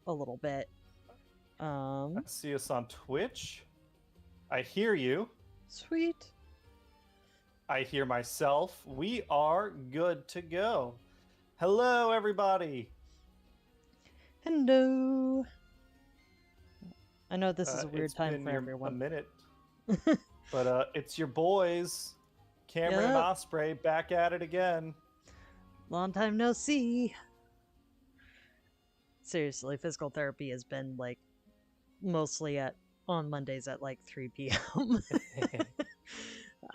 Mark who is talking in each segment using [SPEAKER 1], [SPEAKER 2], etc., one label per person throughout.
[SPEAKER 1] a little bit.
[SPEAKER 2] I see us on Twitch. I hear you.
[SPEAKER 1] Sweet.
[SPEAKER 2] I hear myself. We are good to go. Hello, everybody.
[SPEAKER 1] Hello. I know this is a weird
[SPEAKER 2] It's
[SPEAKER 1] time
[SPEAKER 2] been
[SPEAKER 1] for
[SPEAKER 2] a
[SPEAKER 1] everyone.
[SPEAKER 2] minute, but it's your boys, Cameron and
[SPEAKER 1] Yep.
[SPEAKER 2] Osprey, back at it again.
[SPEAKER 1] Long time no see. Seriously, physical therapy has been like mostly on Mondays at like 3 p.m.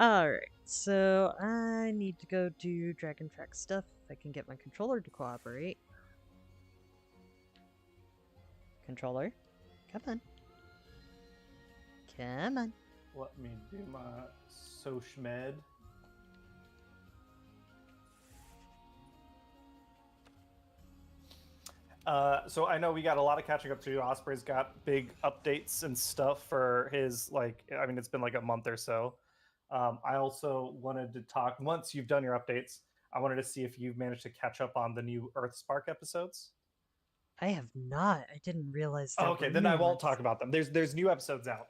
[SPEAKER 1] Alright, so I need to go do Dragon Track stuff if I can get my controller to cooperate. Controller, come on. Come on.
[SPEAKER 2] Let me do my Sochmed. So I know we got a lot of catching up to do. Osprey's got big updates and stuff for his, it's been like a month or so. I also wanted to talk, once you've done your updates, I wanted to see if you've managed to catch up on the new Earthspark episodes.
[SPEAKER 1] I have not. I didn't realize there
[SPEAKER 2] Okay,
[SPEAKER 1] were
[SPEAKER 2] then
[SPEAKER 1] new
[SPEAKER 2] I won't
[SPEAKER 1] ones.
[SPEAKER 2] talk about them. There's new episodes out.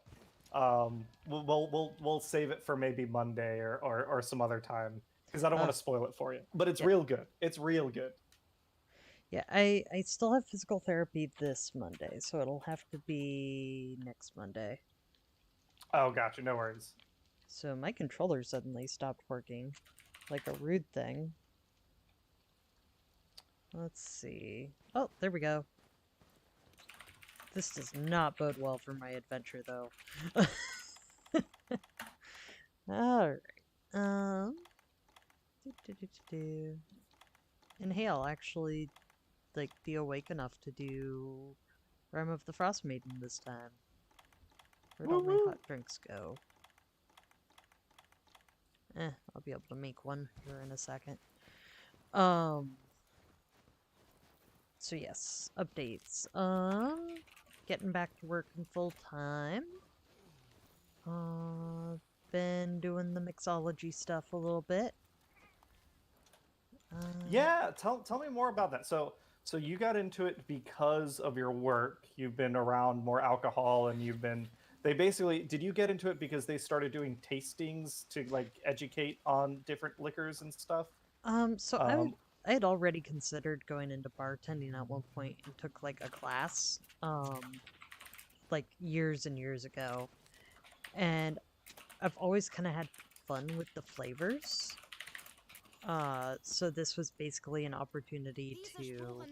[SPEAKER 2] We'll save it for maybe Monday or some other time because I don't want to spoil it for you. But it's real good. It's real good.
[SPEAKER 1] Yeah, I still have physical therapy this Monday, so it'll have to be next Monday.
[SPEAKER 2] Oh, gotcha. No worries.
[SPEAKER 1] So my controller suddenly stopped working. Like a rude thing. Let's see. Oh, there we go. This does not bode well for my adventure, though. Alright. And hey, I'll actually, like, be awake enough to do Rime of the Frost Maiden this time. Where'd all my hot drinks go? I'll be able to make one here in a second. So yes, updates. Getting back to working full time. Been doing the mixology stuff a little bit.
[SPEAKER 2] Yeah, tell me more about that. So you got into it because of your work. You've been around more alcohol, and they basically, did you get into it because they started doing tastings to like educate on different liquors and stuff?
[SPEAKER 1] I had already considered going into bartending at one point and took like a class, like years and years ago. And I've always kind of had fun with the flavors. So this was basically an opportunity to,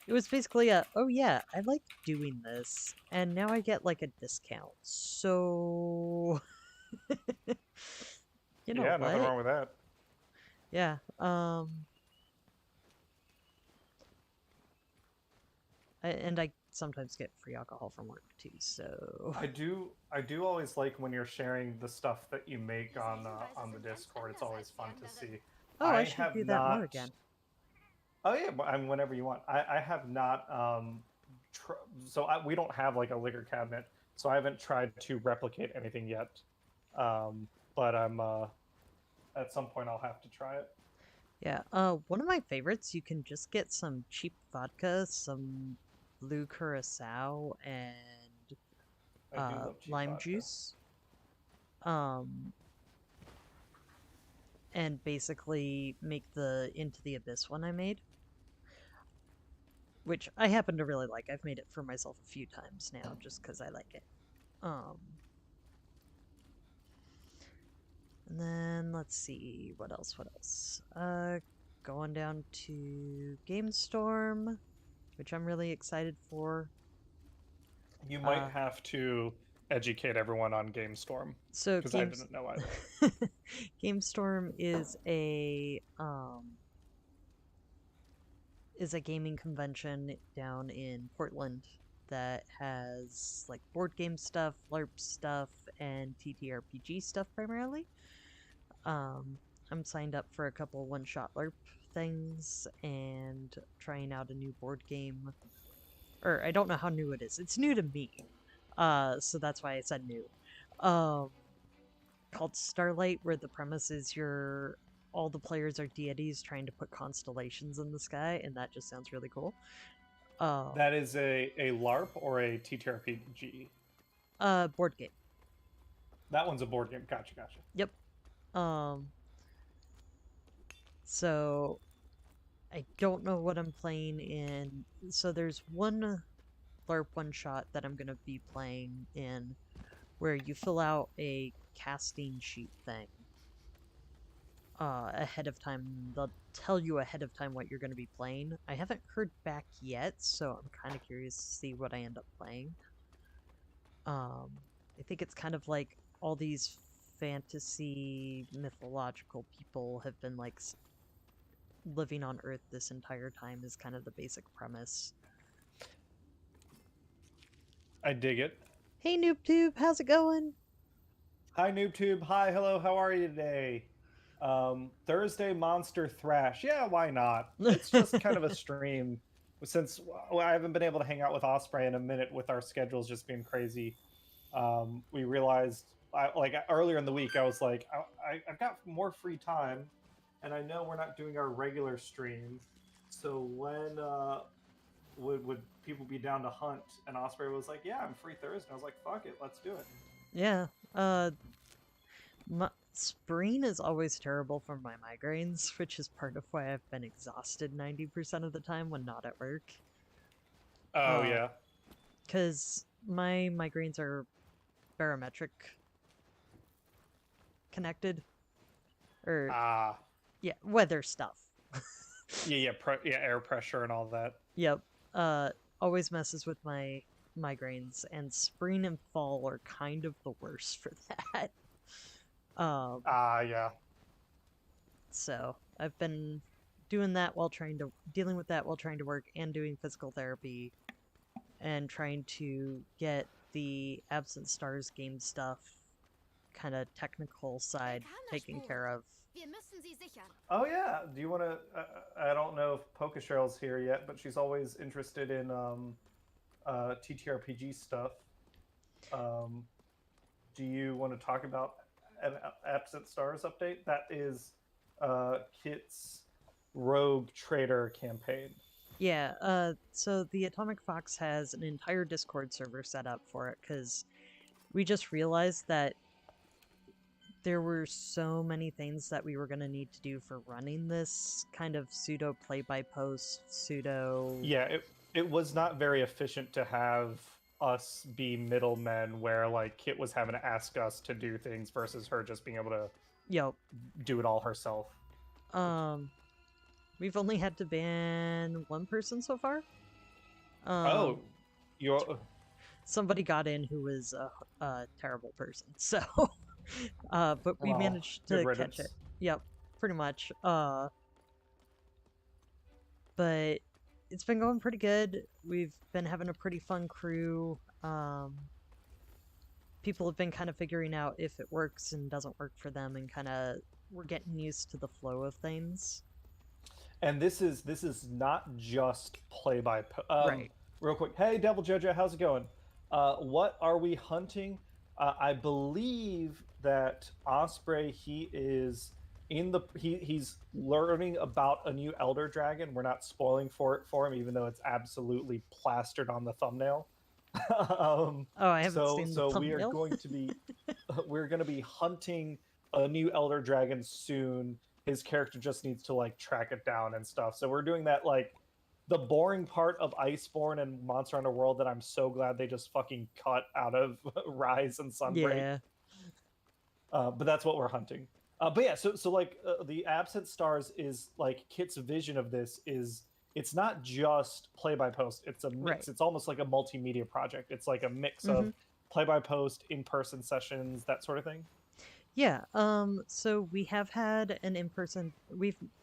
[SPEAKER 1] it was basically oh yeah, I like doing this, and now I get like a discount. So, you know
[SPEAKER 2] Yeah, nothing
[SPEAKER 1] what?
[SPEAKER 2] wrong with that.
[SPEAKER 1] Yeah, and I sometimes get free alcohol from work too, so...
[SPEAKER 2] I do always like when you're sharing the stuff that you make on the Discord. It's always fun to see.
[SPEAKER 1] Oh, I should do that more again.
[SPEAKER 2] Oh yeah, I mean, whenever you want. I have not. We don't have like a liquor cabinet, so I haven't tried to replicate anything yet. But I'm at some point I'll have to try it.
[SPEAKER 1] Yeah. One of my favorites. You can just get some cheap vodka, some blue curacao, and lime
[SPEAKER 2] vodka.
[SPEAKER 1] juice. And basically make the Into the Abyss one I made, which I happen to really like. I've made it for myself a few times now, just because I like it. And then let's see, what else? Going down to GameStorm, which I'm really excited for.
[SPEAKER 2] You might have to educate everyone on GameStorm,
[SPEAKER 1] so
[SPEAKER 2] because I didn't know either.
[SPEAKER 1] GameStorm is a gaming convention down in Portland that has like board game stuff, LARP stuff, and TTRPG stuff primarily. I'm signed up for a couple one-shot LARP things and trying out a new board game. Or I don't know how new it is. It's new to me. So that's why I said new. Called Starlight, where the premise is you're all the players are deities trying to put constellations in the sky, and that just sounds really cool.
[SPEAKER 2] That is a LARP or a TTRPG?
[SPEAKER 1] Board game.
[SPEAKER 2] That one's a board game. Gotcha.
[SPEAKER 1] Yep. So I don't know what I'm playing in. So there's one LARP one shot that I'm gonna be playing in where you fill out a casting sheet thing ahead of time. They'll tell you ahead of time what you're going to be playing. I haven't heard back yet, so I'm kind of curious to see what I end up playing. I think it's kind of like all these fantasy mythological people have been like living on Earth this entire time is kind of the basic premise.
[SPEAKER 2] I dig it.
[SPEAKER 1] Hey NoobTube, how's it going?
[SPEAKER 2] Hi NoobTube. Hi, hello. How are you today? Thursday Monster Thrash. Yeah, why not? It's just kind of a stream. Since I haven't been able to hang out with Osprey in a minute with our schedules just being crazy, we realized like earlier in the week I was like, I've got more free time, and I know we're not doing our regular stream. So when would people be down to hunt? And Osprey was like, yeah, I'm free Thursday. I was like, fuck it, let's do it.
[SPEAKER 1] Yeah. Spring is always terrible for my migraines, which is part of why I've been exhausted 90% of the time when not at work.
[SPEAKER 2] Oh, yeah.
[SPEAKER 1] Because my migraines are barometric connected. Or, yeah, weather stuff.
[SPEAKER 2] yeah, air pressure and all that.
[SPEAKER 1] Yep. Always messes with my migraines, and spring and fall are kind of the worst for that.
[SPEAKER 2] Yeah.
[SPEAKER 1] So I've been doing that while dealing with that while trying to work and doing physical therapy and trying to get the Absent Stars game stuff kind of technical side taken care of.
[SPEAKER 2] Oh yeah, do you want to I don't know if Pokasheryl's here yet, but she's always interested in TTRPG stuff. Do you want to talk about an Absent Stars update? That is Kit's Rogue Trader campaign.
[SPEAKER 1] Yeah, so the Atomic Fox has an entire Discord server set up for it because we just realized that there were so many things that we were going to need to do for running this kind of pseudo play-by-post, pseudo...
[SPEAKER 2] Yeah, it was not very efficient to have us be middlemen where like Kit was having to ask us to do things versus her just being able to do it all herself.
[SPEAKER 1] We've only had to ban one person so far. Somebody got in who was a terrible person, so but we managed to catch it. Yep, pretty much. But it's been going pretty good. We've been having a pretty fun crew. People have been kind of figuring out if it works and doesn't work for them, and kind of we're getting used to the flow of things.
[SPEAKER 2] And this is not just play by
[SPEAKER 1] right.
[SPEAKER 2] Real quick, hey Devil Jojo, how's it going? What are we hunting? I believe that Osprey, he's learning about a new Elder Dragon. We're not spoiling for him, even though it's absolutely plastered on the thumbnail.
[SPEAKER 1] I haven't seen the thumbnail.
[SPEAKER 2] We are going to be we're going to be hunting a new Elder Dragon soon. His character just needs to like track it down and stuff. So we're doing that, like the boring part of Iceborne and Monster Hunter World that I'm so glad they just fucking cut out of Rise and Sunbreak.
[SPEAKER 1] Yeah.
[SPEAKER 2] But that's what we're hunting. But yeah, so like the Absent Stars is like Kit's vision of this is it's not just play by post. It's a mix. Right. It's almost like a multimedia project. It's like a mix of play by post, in-person sessions, that sort of thing.
[SPEAKER 1] Yeah, so we have had an in-person...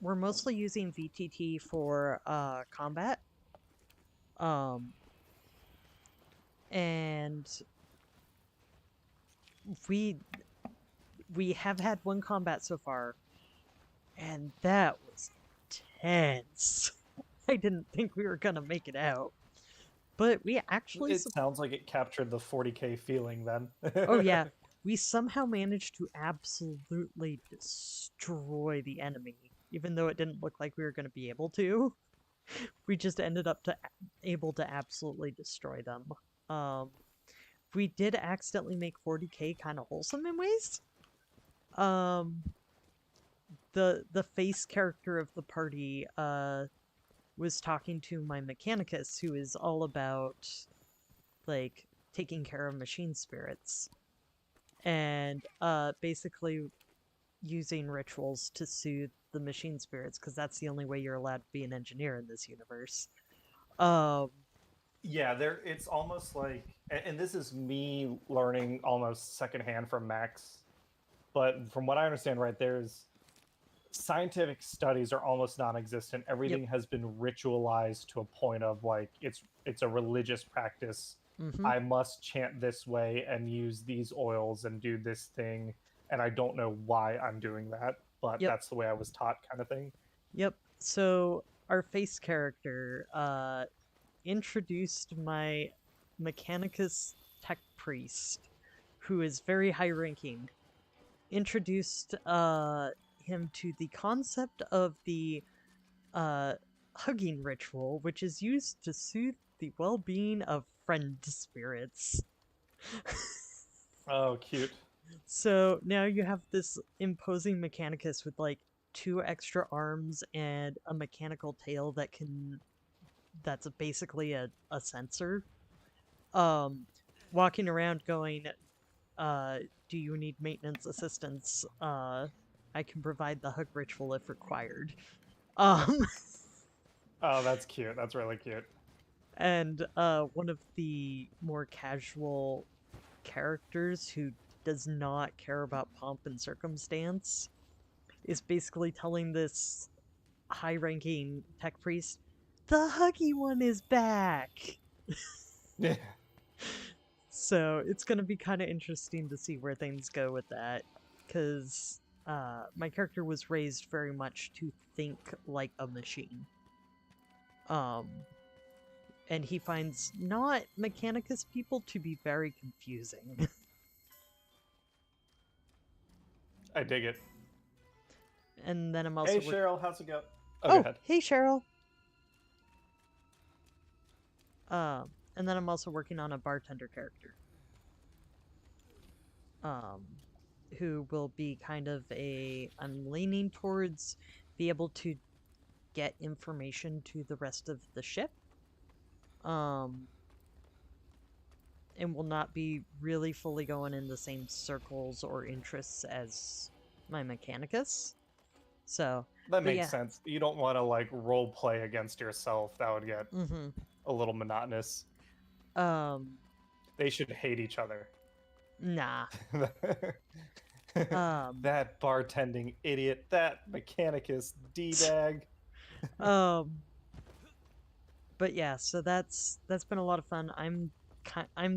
[SPEAKER 1] We're mostly using VTT for combat. And we have had one combat so far, and that was tense. I didn't think we were gonna make it out. But we actually...
[SPEAKER 2] It sounds like it captured the 40k feeling then.
[SPEAKER 1] Oh yeah. we somehow managed to absolutely destroy the enemy, even though it didn't look like we were going to be able to. We just ended up able to absolutely destroy them. Um, we did accidentally make 40k kind of wholesome in ways. Um, the face character of the party was talking to my mechanicus, who is all about like taking care of machine spirits, and basically using rituals to soothe the machine spirits, because that's the only way you're allowed to be an engineer in this universe. Um,
[SPEAKER 2] Yeah, there. It's almost like, and this is me learning almost secondhand from Max, but from what I understand, right, there's scientific studies are almost non-existent.
[SPEAKER 1] yep.
[SPEAKER 2] Everything has been ritualized to a point of like it's a religious practice.
[SPEAKER 1] Mm-hmm.
[SPEAKER 2] I must chant this way and use these oils and do this thing, and I don't know why I'm doing that, but
[SPEAKER 1] Yep.
[SPEAKER 2] that's the way I was taught, kind of thing.
[SPEAKER 1] Yep. So our face character introduced my Mechanicus Tech Priest, who is very high ranking, introduced him to the concept of the uh, hugging ritual, which is used to soothe the well being of friend spirits.
[SPEAKER 2] Oh, cute.
[SPEAKER 1] So now you have this imposing Mechanicus with like 2 extra arms and a mechanical tail that's basically a sensor. Um walking around going, do you need maintenance assistance? I can provide the hug ritual if required. Um
[SPEAKER 2] Oh, that's cute. That's really cute.
[SPEAKER 1] and one of the more casual characters who does not care about pomp and circumstance is basically telling this high ranking tech priest, the huggy one is back.
[SPEAKER 2] Yeah.
[SPEAKER 1] So it's going to be kind of interesting to see where things go with that, because my character was raised very much to think like a machine. Um, and he finds not Mechanicus people to be very confusing.
[SPEAKER 2] I dig it.
[SPEAKER 1] And then I'm also
[SPEAKER 2] Hey, Cheryl, how's it go? Oh, go
[SPEAKER 1] oh,
[SPEAKER 2] ahead.
[SPEAKER 1] hey Cheryl. And then I'm also working on a bartender character. Um, who will be kind of I'm leaning towards be able to get information to the rest of the ship. Um, and will not be really fully going in the same circles or interests as my Mechanicus. So,
[SPEAKER 2] That
[SPEAKER 1] but
[SPEAKER 2] makes
[SPEAKER 1] yeah.
[SPEAKER 2] sense. You don't want to like role play against yourself. That would get
[SPEAKER 1] Mm-hmm.
[SPEAKER 2] a little monotonous.
[SPEAKER 1] Um,
[SPEAKER 2] They should hate each other.
[SPEAKER 1] nah. Um,
[SPEAKER 2] That bartending idiot, that mechanicus D-bag.
[SPEAKER 1] um, but yeah, so that's been a lot of fun. I'm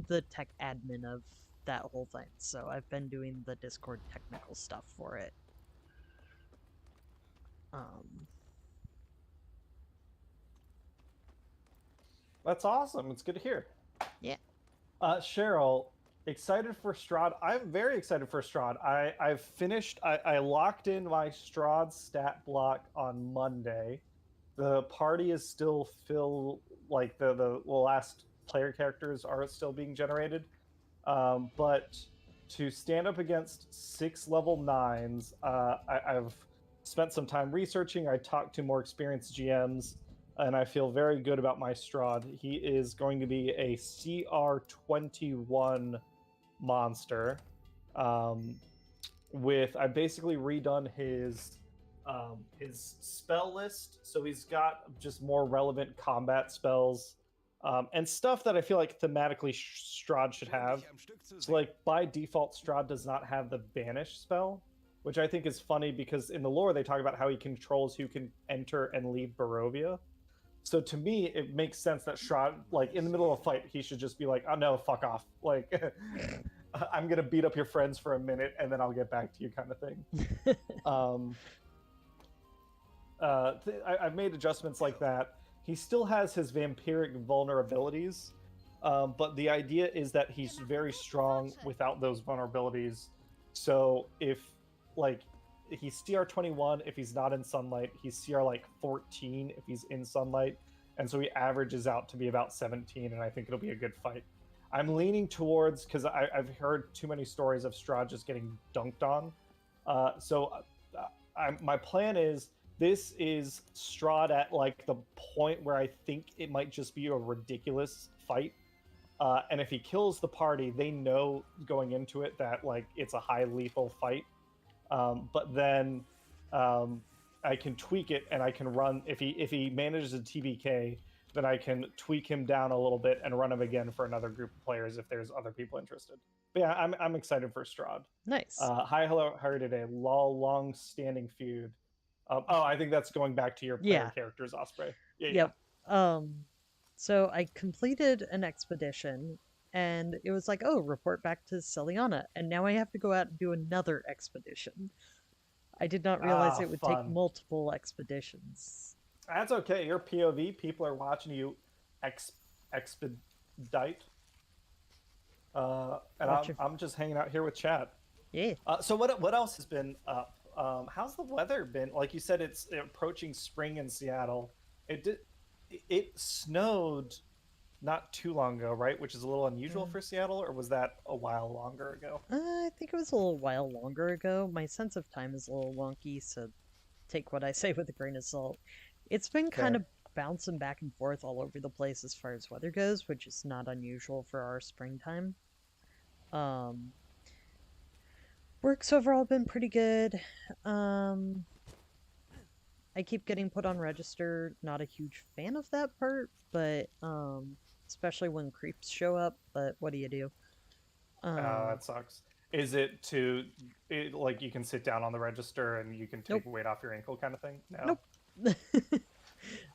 [SPEAKER 1] the tech admin of that whole thing, so I've been doing the Discord technical stuff for it. Um,
[SPEAKER 2] That's awesome. It's good to hear.
[SPEAKER 1] yeah.
[SPEAKER 2] Cheryl, excited for Strahd. I'm very excited for Strahd. I've finished. I locked in my Strahd stat block on Monday. The party is still filled. Like the last player characters are still being generated. But to stand up against 6 level 9s, I've spent some time researching. I talked to more experienced GMs, and I feel very good about my Strahd. He is going to be a CR21 monster. With I basically redone his spell list, so he's got just more relevant combat spells. And stuff that I feel like thematically Strahd should have. So, like, by default, Strahd does not have the Banish spell, which I think is funny because in the lore they talk about how he controls who can enter and leave Barovia. So to me, it makes sense that Strahd, like, in the middle of a fight, he should just be like, oh no, fuck off. Like, I'm going to beat up your friends for a minute and then I'll get back to you, kind of thing. I've made adjustments like that. He still has his vampiric vulnerabilities, But the idea is that he's very strong without those vulnerabilities. So if like he's CR 21 if he's not in sunlight, he's CR like 14 if he's in sunlight, and so he averages out to be about 17, and I think it'll be a good fight. I'm leaning towards because I've heard too many stories of Strahd just getting dunked on. My plan is this is Strahd at like the point where I think it might just be a ridiculous fight. And if he kills the party, they know going into it that like it's a high lethal fight. But then I can tweak it, and I can run if he manages a TBK, then I can tweak him down a little bit and run him again for another group of players if there's other people interested. But yeah, I'm excited for Strahd.
[SPEAKER 1] Nice.
[SPEAKER 2] Hi, hello, how are you today? Long standing feud. I think that's going back to your player characters, Osprey.
[SPEAKER 1] Yep. So I completed an expedition, and it was like, oh, report back to Celiana, and now I have to go out and do another expedition. I did not realize it would take multiple expeditions.
[SPEAKER 2] That's okay. Your POV, people are watching you expedite. And I'm just hanging out here with chat.
[SPEAKER 1] Yeah.
[SPEAKER 2] So what else has been up? How's the weather been? Like you said, it's approaching spring in Seattle. It snowed not too long ago, right? Which is a little unusual for Seattle, or was that a while longer ago?
[SPEAKER 1] I think it was a little while longer ago. My sense of time is a little wonky, so take what I say with a grain of salt. It's been kind of bouncing back and forth all over the place as far as weather goes, which is not unusual for our springtime. Work's overall been pretty good. I keep getting put on register. Not a huge fan of that part, but especially when creeps show up. But what do you do?
[SPEAKER 2] That sucks. Is it like you can sit down on the register and you can take weight off your ankle kind of thing? No.
[SPEAKER 1] Nope.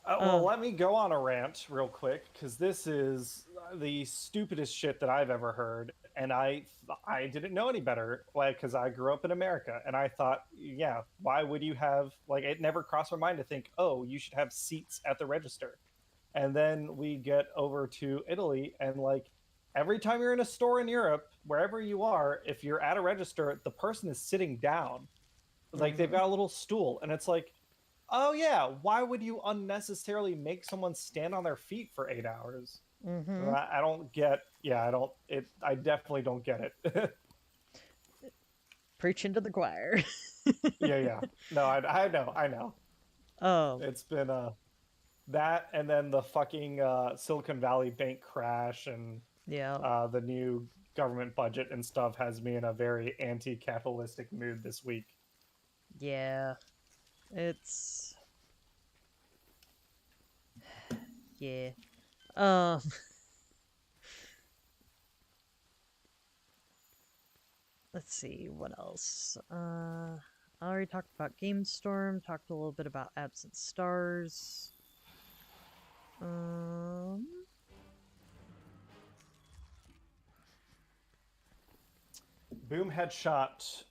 [SPEAKER 2] Well, let me go on a rant real quick, because this is the stupidest shit that I've ever heard, and I didn't know any better, like, because I grew up in America, and I thought, yeah, why would you have, like, it never crossed my mind to think, oh, you should have seats at the register. And then we get over to Italy, and like every time you're in a store in Europe, wherever you are, if you're at a register, the person is sitting down, like they've got a little stool, and it's like, oh yeah, why would you unnecessarily make someone stand on their feet for 8 hours? I don't get. Yeah, I definitely don't get it.
[SPEAKER 1] Preaching to the choir.
[SPEAKER 2] Yeah. No, I know. It's been that, and then the fucking Silicon Valley bank crash, and the new government budget and stuff has me in a very anti-capitalistic mood this week.
[SPEAKER 1] Yeah. It's... yeah. Let's see, what else? I already talked about GameStorm, talked a little bit about Absent Stars.
[SPEAKER 2] Boom Headshot,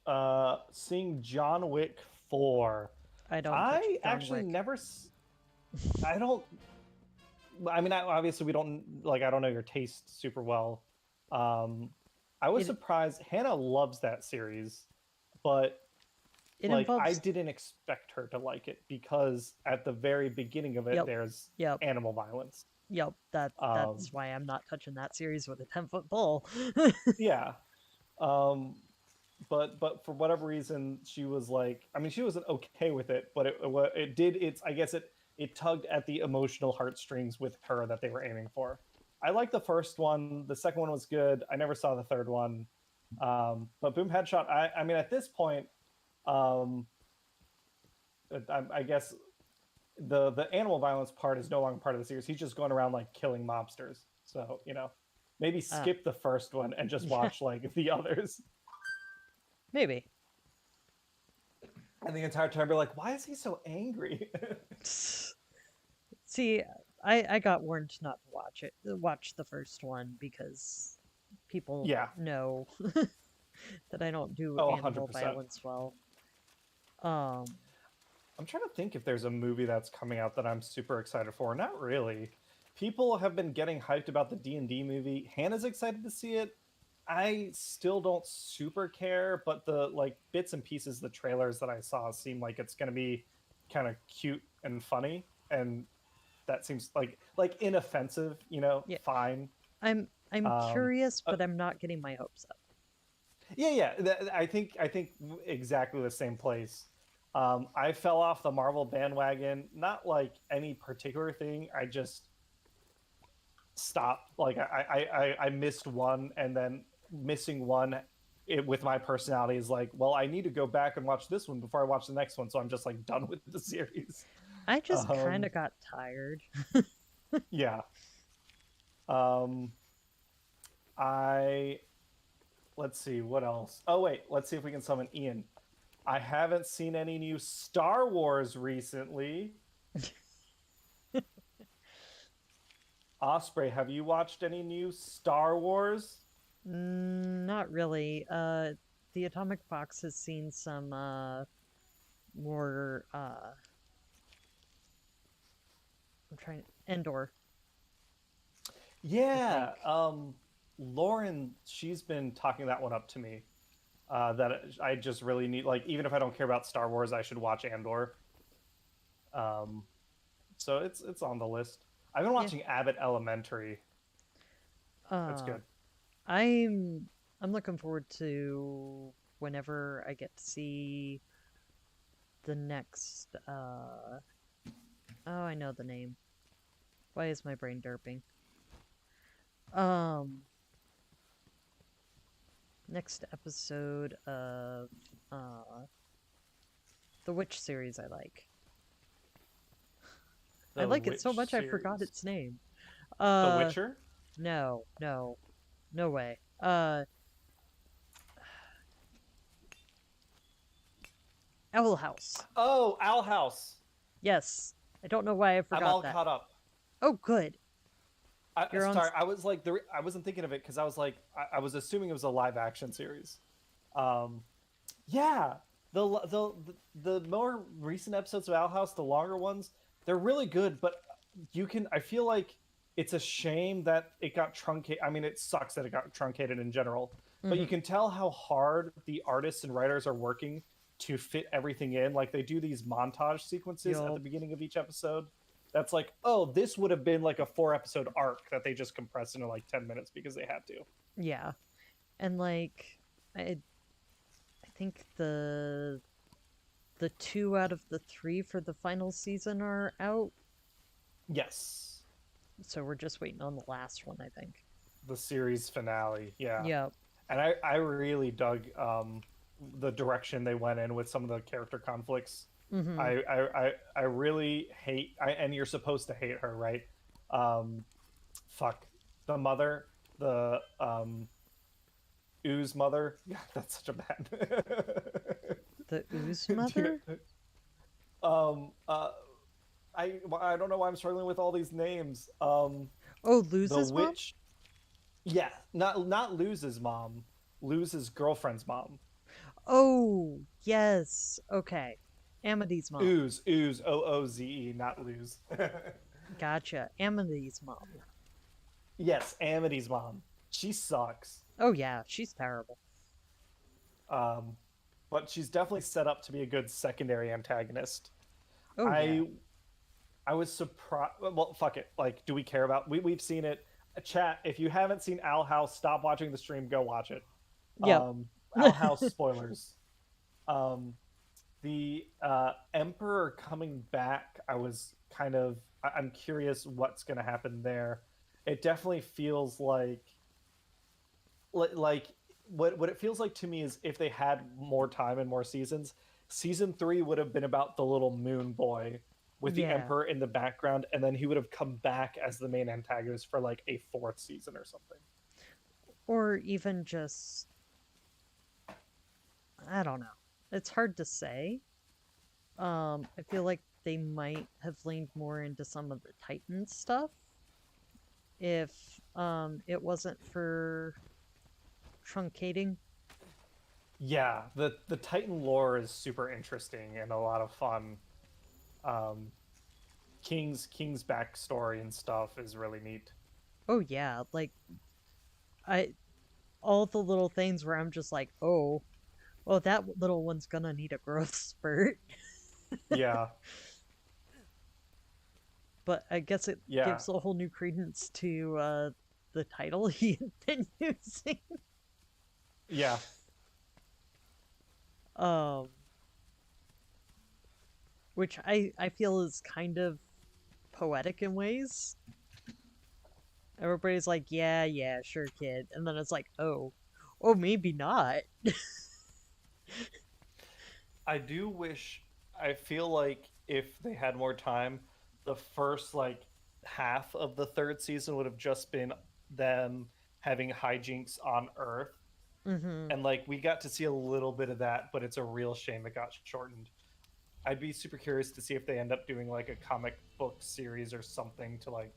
[SPEAKER 2] seeing John Wick 4. I actually never. I don't. I mean, obviously, we don't like. I don't know your taste super well. I was surprised. Hannah loves that series, but I didn't expect her to like it, because at the very beginning of it, there's animal violence.
[SPEAKER 1] Yep, that's why I'm not touching that series with a 10-foot pole.
[SPEAKER 2] Yeah. But for whatever reason, she was like, I mean, she wasn't okay with it, but it tugged at the emotional heartstrings with her that they were aiming for. I liked the first one. The second one was good. I never saw the third one. But Boom Headshot, I mean, at this point, I guess the animal violence part is no longer part of the series. He's just going around like killing mobsters. So, maybe skip the first one and just watch like the others.
[SPEAKER 1] Maybe.
[SPEAKER 2] And the entire time you're like, why is he so angry?
[SPEAKER 1] See, I got warned not to watch the first one, because people know that I don't do animal
[SPEAKER 2] 100%.
[SPEAKER 1] violence well.
[SPEAKER 2] I'm trying to think if there's a movie that's coming out that I'm super excited for. Not really. people have been getting hyped about the D&D movie. Hannah's excited to see it. I still don't super care, but the like bits and pieces, the trailers that I saw seem like it's going to be kind of cute and funny, and that seems like inoffensive,
[SPEAKER 1] Yeah,
[SPEAKER 2] fine.
[SPEAKER 1] I'm
[SPEAKER 2] Um,
[SPEAKER 1] curious,
[SPEAKER 2] uh,
[SPEAKER 1] but I'm not getting my hopes up.
[SPEAKER 2] yeah. I think exactly the same place. I fell off the Marvel bandwagon, not like any particular thing. I just stopped. Like I missed one, and then missing one with my personality is like, well, I need to go back and watch this one before I watch the next one. So I'm just like done with the series.
[SPEAKER 1] I just kind
[SPEAKER 2] Um,
[SPEAKER 1] of got tired.
[SPEAKER 2] yeah. Um, I let's see what else. Oh wait, let's see if we can summon Ian. I haven't seen any new Star Wars recently. Osprey, have you watched any new Star Wars?
[SPEAKER 1] Not really. The Atomic Box has seen some more I'm trying Endor, I
[SPEAKER 2] Yeah,
[SPEAKER 1] think.
[SPEAKER 2] Lauren, she's been talking that one up to me. That I just really need, like, even if I don't care about Star Wars, I should watch Andor. Um, so it's on the list. I've been
[SPEAKER 1] Yeah.
[SPEAKER 2] watching Abbott Elementary. That's
[SPEAKER 1] Uh
[SPEAKER 2] good.
[SPEAKER 1] I'm I'm looking forward to whenever I get to see the next oh, I know the name. Why is my brain derping? Um Next episode of the Witch series I like. I
[SPEAKER 2] The
[SPEAKER 1] like it so
[SPEAKER 2] Witch
[SPEAKER 1] much I forgot
[SPEAKER 2] series.
[SPEAKER 1] its name.
[SPEAKER 2] The
[SPEAKER 1] Uh
[SPEAKER 2] Witcher.
[SPEAKER 1] no, no. No way. Owl House.
[SPEAKER 2] Oh, Owl House.
[SPEAKER 1] Yes. I don't know why I
[SPEAKER 2] I'm
[SPEAKER 1] forgot
[SPEAKER 2] all
[SPEAKER 1] that.
[SPEAKER 2] caught up.
[SPEAKER 1] Oh, good. You're on.
[SPEAKER 2] Sorry, I was like, I wasn't thinking of it because I was like, I was assuming it was a live action series. Um, yeah, the more recent episodes of Owl House, the longer ones, they're really good. But I feel like it's a shame that it got truncated. I mean, it sucks that it got truncated in general. But you
[SPEAKER 1] Mhm.
[SPEAKER 2] can tell how hard the artists and writers are working to fit everything in. Like they do these montage sequences at the
[SPEAKER 1] Yup.
[SPEAKER 2] beginning of each episode. That's like, oh, this would have been like a 4 episode arc that they just compressed into like 10 minutes because they had to.
[SPEAKER 1] Yeah. And like I think the two out of the three for the final season are out.
[SPEAKER 2] Yes,
[SPEAKER 1] So we're just waiting on the last one, I think.
[SPEAKER 2] the series finale. Yeah,
[SPEAKER 1] Yep.
[SPEAKER 2] and I really dug the direction they went in with some of the character conflicts.
[SPEAKER 1] Mhm.
[SPEAKER 2] I really hate. And you're supposed to hate her, right? Um, fuck the mother, the ooze mother. God, that's such a bad.
[SPEAKER 1] The Ooze
[SPEAKER 2] Do
[SPEAKER 1] Mother?
[SPEAKER 2] you- um, uh, I don't know why I'm struggling with all these names.
[SPEAKER 1] Oh,
[SPEAKER 2] The
[SPEAKER 1] Luz's mom?
[SPEAKER 2] witch. Yeah, not Luz's mom. Luz's girlfriend's mom.
[SPEAKER 1] Oh, yes. Okay. Amity's mom.
[SPEAKER 2] Ooze, Ooze, not Luz.
[SPEAKER 1] Gotcha. Amity's mom.
[SPEAKER 2] Yes, Amity's mom. She sucks.
[SPEAKER 1] Oh yeah, she's terrible.
[SPEAKER 2] Um, but she's definitely set up to be a good secondary antagonist.
[SPEAKER 1] Oh yeah.
[SPEAKER 2] I I was surprised. Well, fuck it. Like, do we care about? We've seen it. Chat. If you haven't seen Owl House, stop watching the stream. Go watch it.
[SPEAKER 1] Yep.
[SPEAKER 2] Owl House spoilers. Um, the Emperor coming back. I was kind of. I'm curious what's going to happen there. It definitely feels like what it feels like to me is if they had more time and more seasons, season 3 would have been about the little moon boy with the
[SPEAKER 1] Yeah.
[SPEAKER 2] emperor in the background, and then he would have come back as the main antagonist for like a 4th season or something.
[SPEAKER 1] Or even just I don't know. It's hard to say. I feel like they might have leaned more into some of the Titan stuff if it wasn't for truncating.
[SPEAKER 2] Yeah, the Titan lore is super interesting and a lot of fun. um King's backstory and stuff is really neat.
[SPEAKER 1] Oh yeah, like I all the little things where I'm just like, oh, well, that little one's gonna need a growth spurt.
[SPEAKER 2] Yeah,
[SPEAKER 1] But I guess it
[SPEAKER 2] yeah,
[SPEAKER 1] gives a whole new credence to the title he had been using.
[SPEAKER 2] yeah.
[SPEAKER 1] um, which I feel is kind of poetic in ways. Everybody's like, yeah, yeah, sure, kid, and then it's like, oh, oh, maybe not.
[SPEAKER 2] I do wish. I feel like if they had more time, the first like half of the third season would have just been them having hijinks on Earth,
[SPEAKER 1] Mm-hmm.
[SPEAKER 2] and like we got to see a little bit of that, but it's a real shame it got shortened. I'd be super curious to see if they end up doing like a comic book series or something to like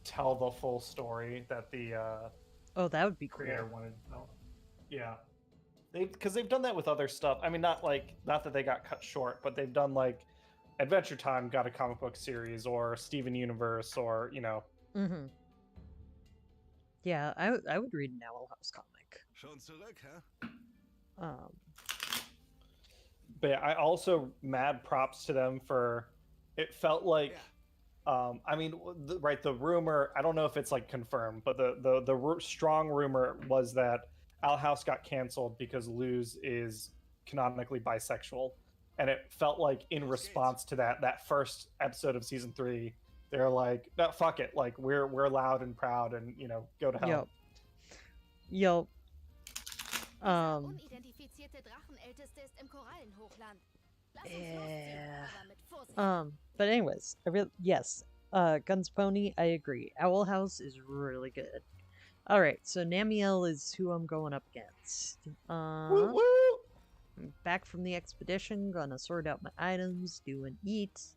[SPEAKER 2] tell the full story that the
[SPEAKER 1] Oh, that would be
[SPEAKER 2] creator
[SPEAKER 1] cool.
[SPEAKER 2] wanted to tell. Yeah, because they've done that with other stuff. I mean, not that they got cut short, but they've done like Adventure Time got a comic book series, or Steven Universe, or you know.
[SPEAKER 1] Mm-hmm. Yeah, I would read an Owl House comic.
[SPEAKER 3] Schon zurück, hä?
[SPEAKER 1] Um,
[SPEAKER 2] But I also mad props to them for. It felt like, I mean, right? The rumor. I don't know if it's like confirmed, but the strong rumor was that Owl House got canceled because Luz is canonically bisexual, and it felt like in response to that first episode of season 3, they're like, no, fuck it, like we're loud and proud, and you know, go to hell.
[SPEAKER 1] Yup. Yup.
[SPEAKER 4] Dieser unidentifizierte Drachenälteste ist im Korallenhochland. Lass uns losziehen, aber mit Vorsicht.
[SPEAKER 1] But anyways, yes. Guns Pony, I agree. Owl House is really good. Alright, so Namiel is who I'm going up against.
[SPEAKER 2] Woo woo!
[SPEAKER 1] Back from the expedition, gonna sort out my items, do an eat.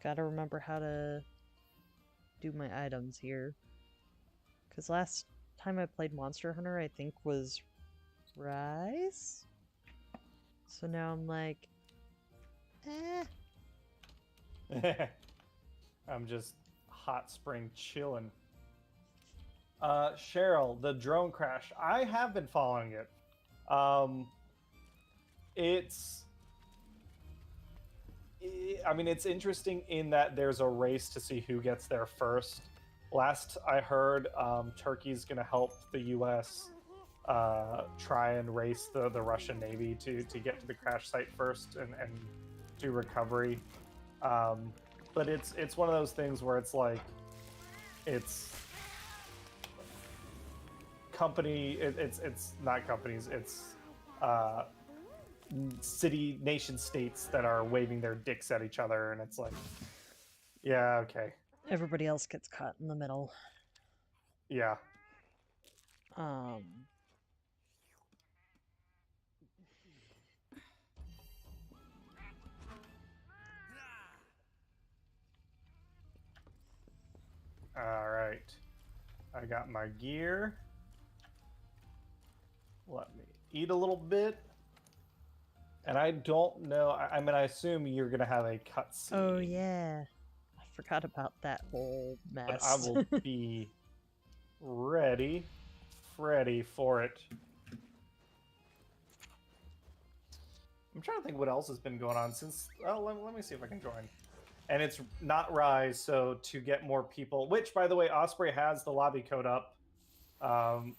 [SPEAKER 1] Gotta remember how to do my items here. Because last time I played Monster Hunter, I think was Rise? So now I'm like,
[SPEAKER 2] I'm just hot spring chilling. Cheryl, the drone crash. I have been following it. I mean, it's interesting in that there's a race to see who gets there first. Last I heard, Turkey's going to help the U.S. Try and race the Russian Navy to get to the crash site first and do recovery. But it's one of those things where it's like, it's company. It's not companies. It's city nation states that are waving their dicks at each other, and it's like, yeah, okay,
[SPEAKER 1] everybody else gets caught in the middle.
[SPEAKER 2] yeah. All right, I got my gear. Let me eat a little bit. And I don't know. I mean, I assume you're gonna have a cutscene.
[SPEAKER 1] Oh yeah, I forgot about that whole mess.
[SPEAKER 2] But I will be ready for it. I'm trying to think what else has been going on since. Oh, let me see if I can join. And it's not Rise, so to get more people. Which, by the way, Osprey has the lobby code up.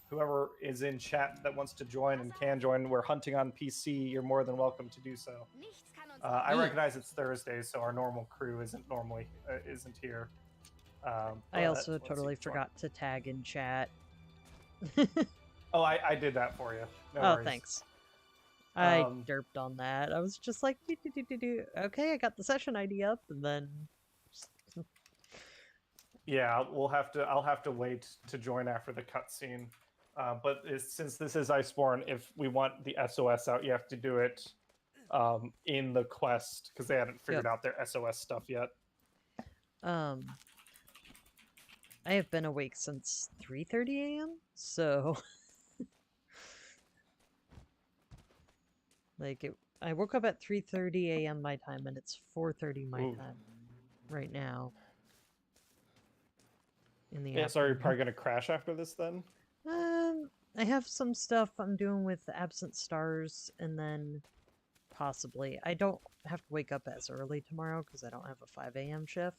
[SPEAKER 2] Whoever is in chat that wants to join and can join, we're hunting on PC. You're more than welcome to do so. I recognize it's Thursday, so our normal crew isn't here.
[SPEAKER 1] I also totally forgot to tag in chat.
[SPEAKER 2] Oh, I did that for you. No
[SPEAKER 1] oh,
[SPEAKER 2] worries.
[SPEAKER 1] Thanks. I derped on that. I was just like, okay, I got the session ID up, and then.
[SPEAKER 2] Yeah, I'll have to wait to join after the cutscene. But since this is Iceborne, if we want the SOS out, you have to do it in the quest because they haven't figured out their SOS stuff yet.
[SPEAKER 1] I have been awake since 3:30 a.m. So Like I woke up at 3:30 a.m. my time, and it's 4:30 my
[SPEAKER 2] Ooh.
[SPEAKER 1] time right now. In the
[SPEAKER 2] Yeah, so you're
[SPEAKER 1] afternoon.
[SPEAKER 2] probably gonna crash after this then?
[SPEAKER 1] I have some stuff I'm doing with Absent Stars, and then possibly I don't have to wake up as early tomorrow because I don't have a 5 a.m. shift.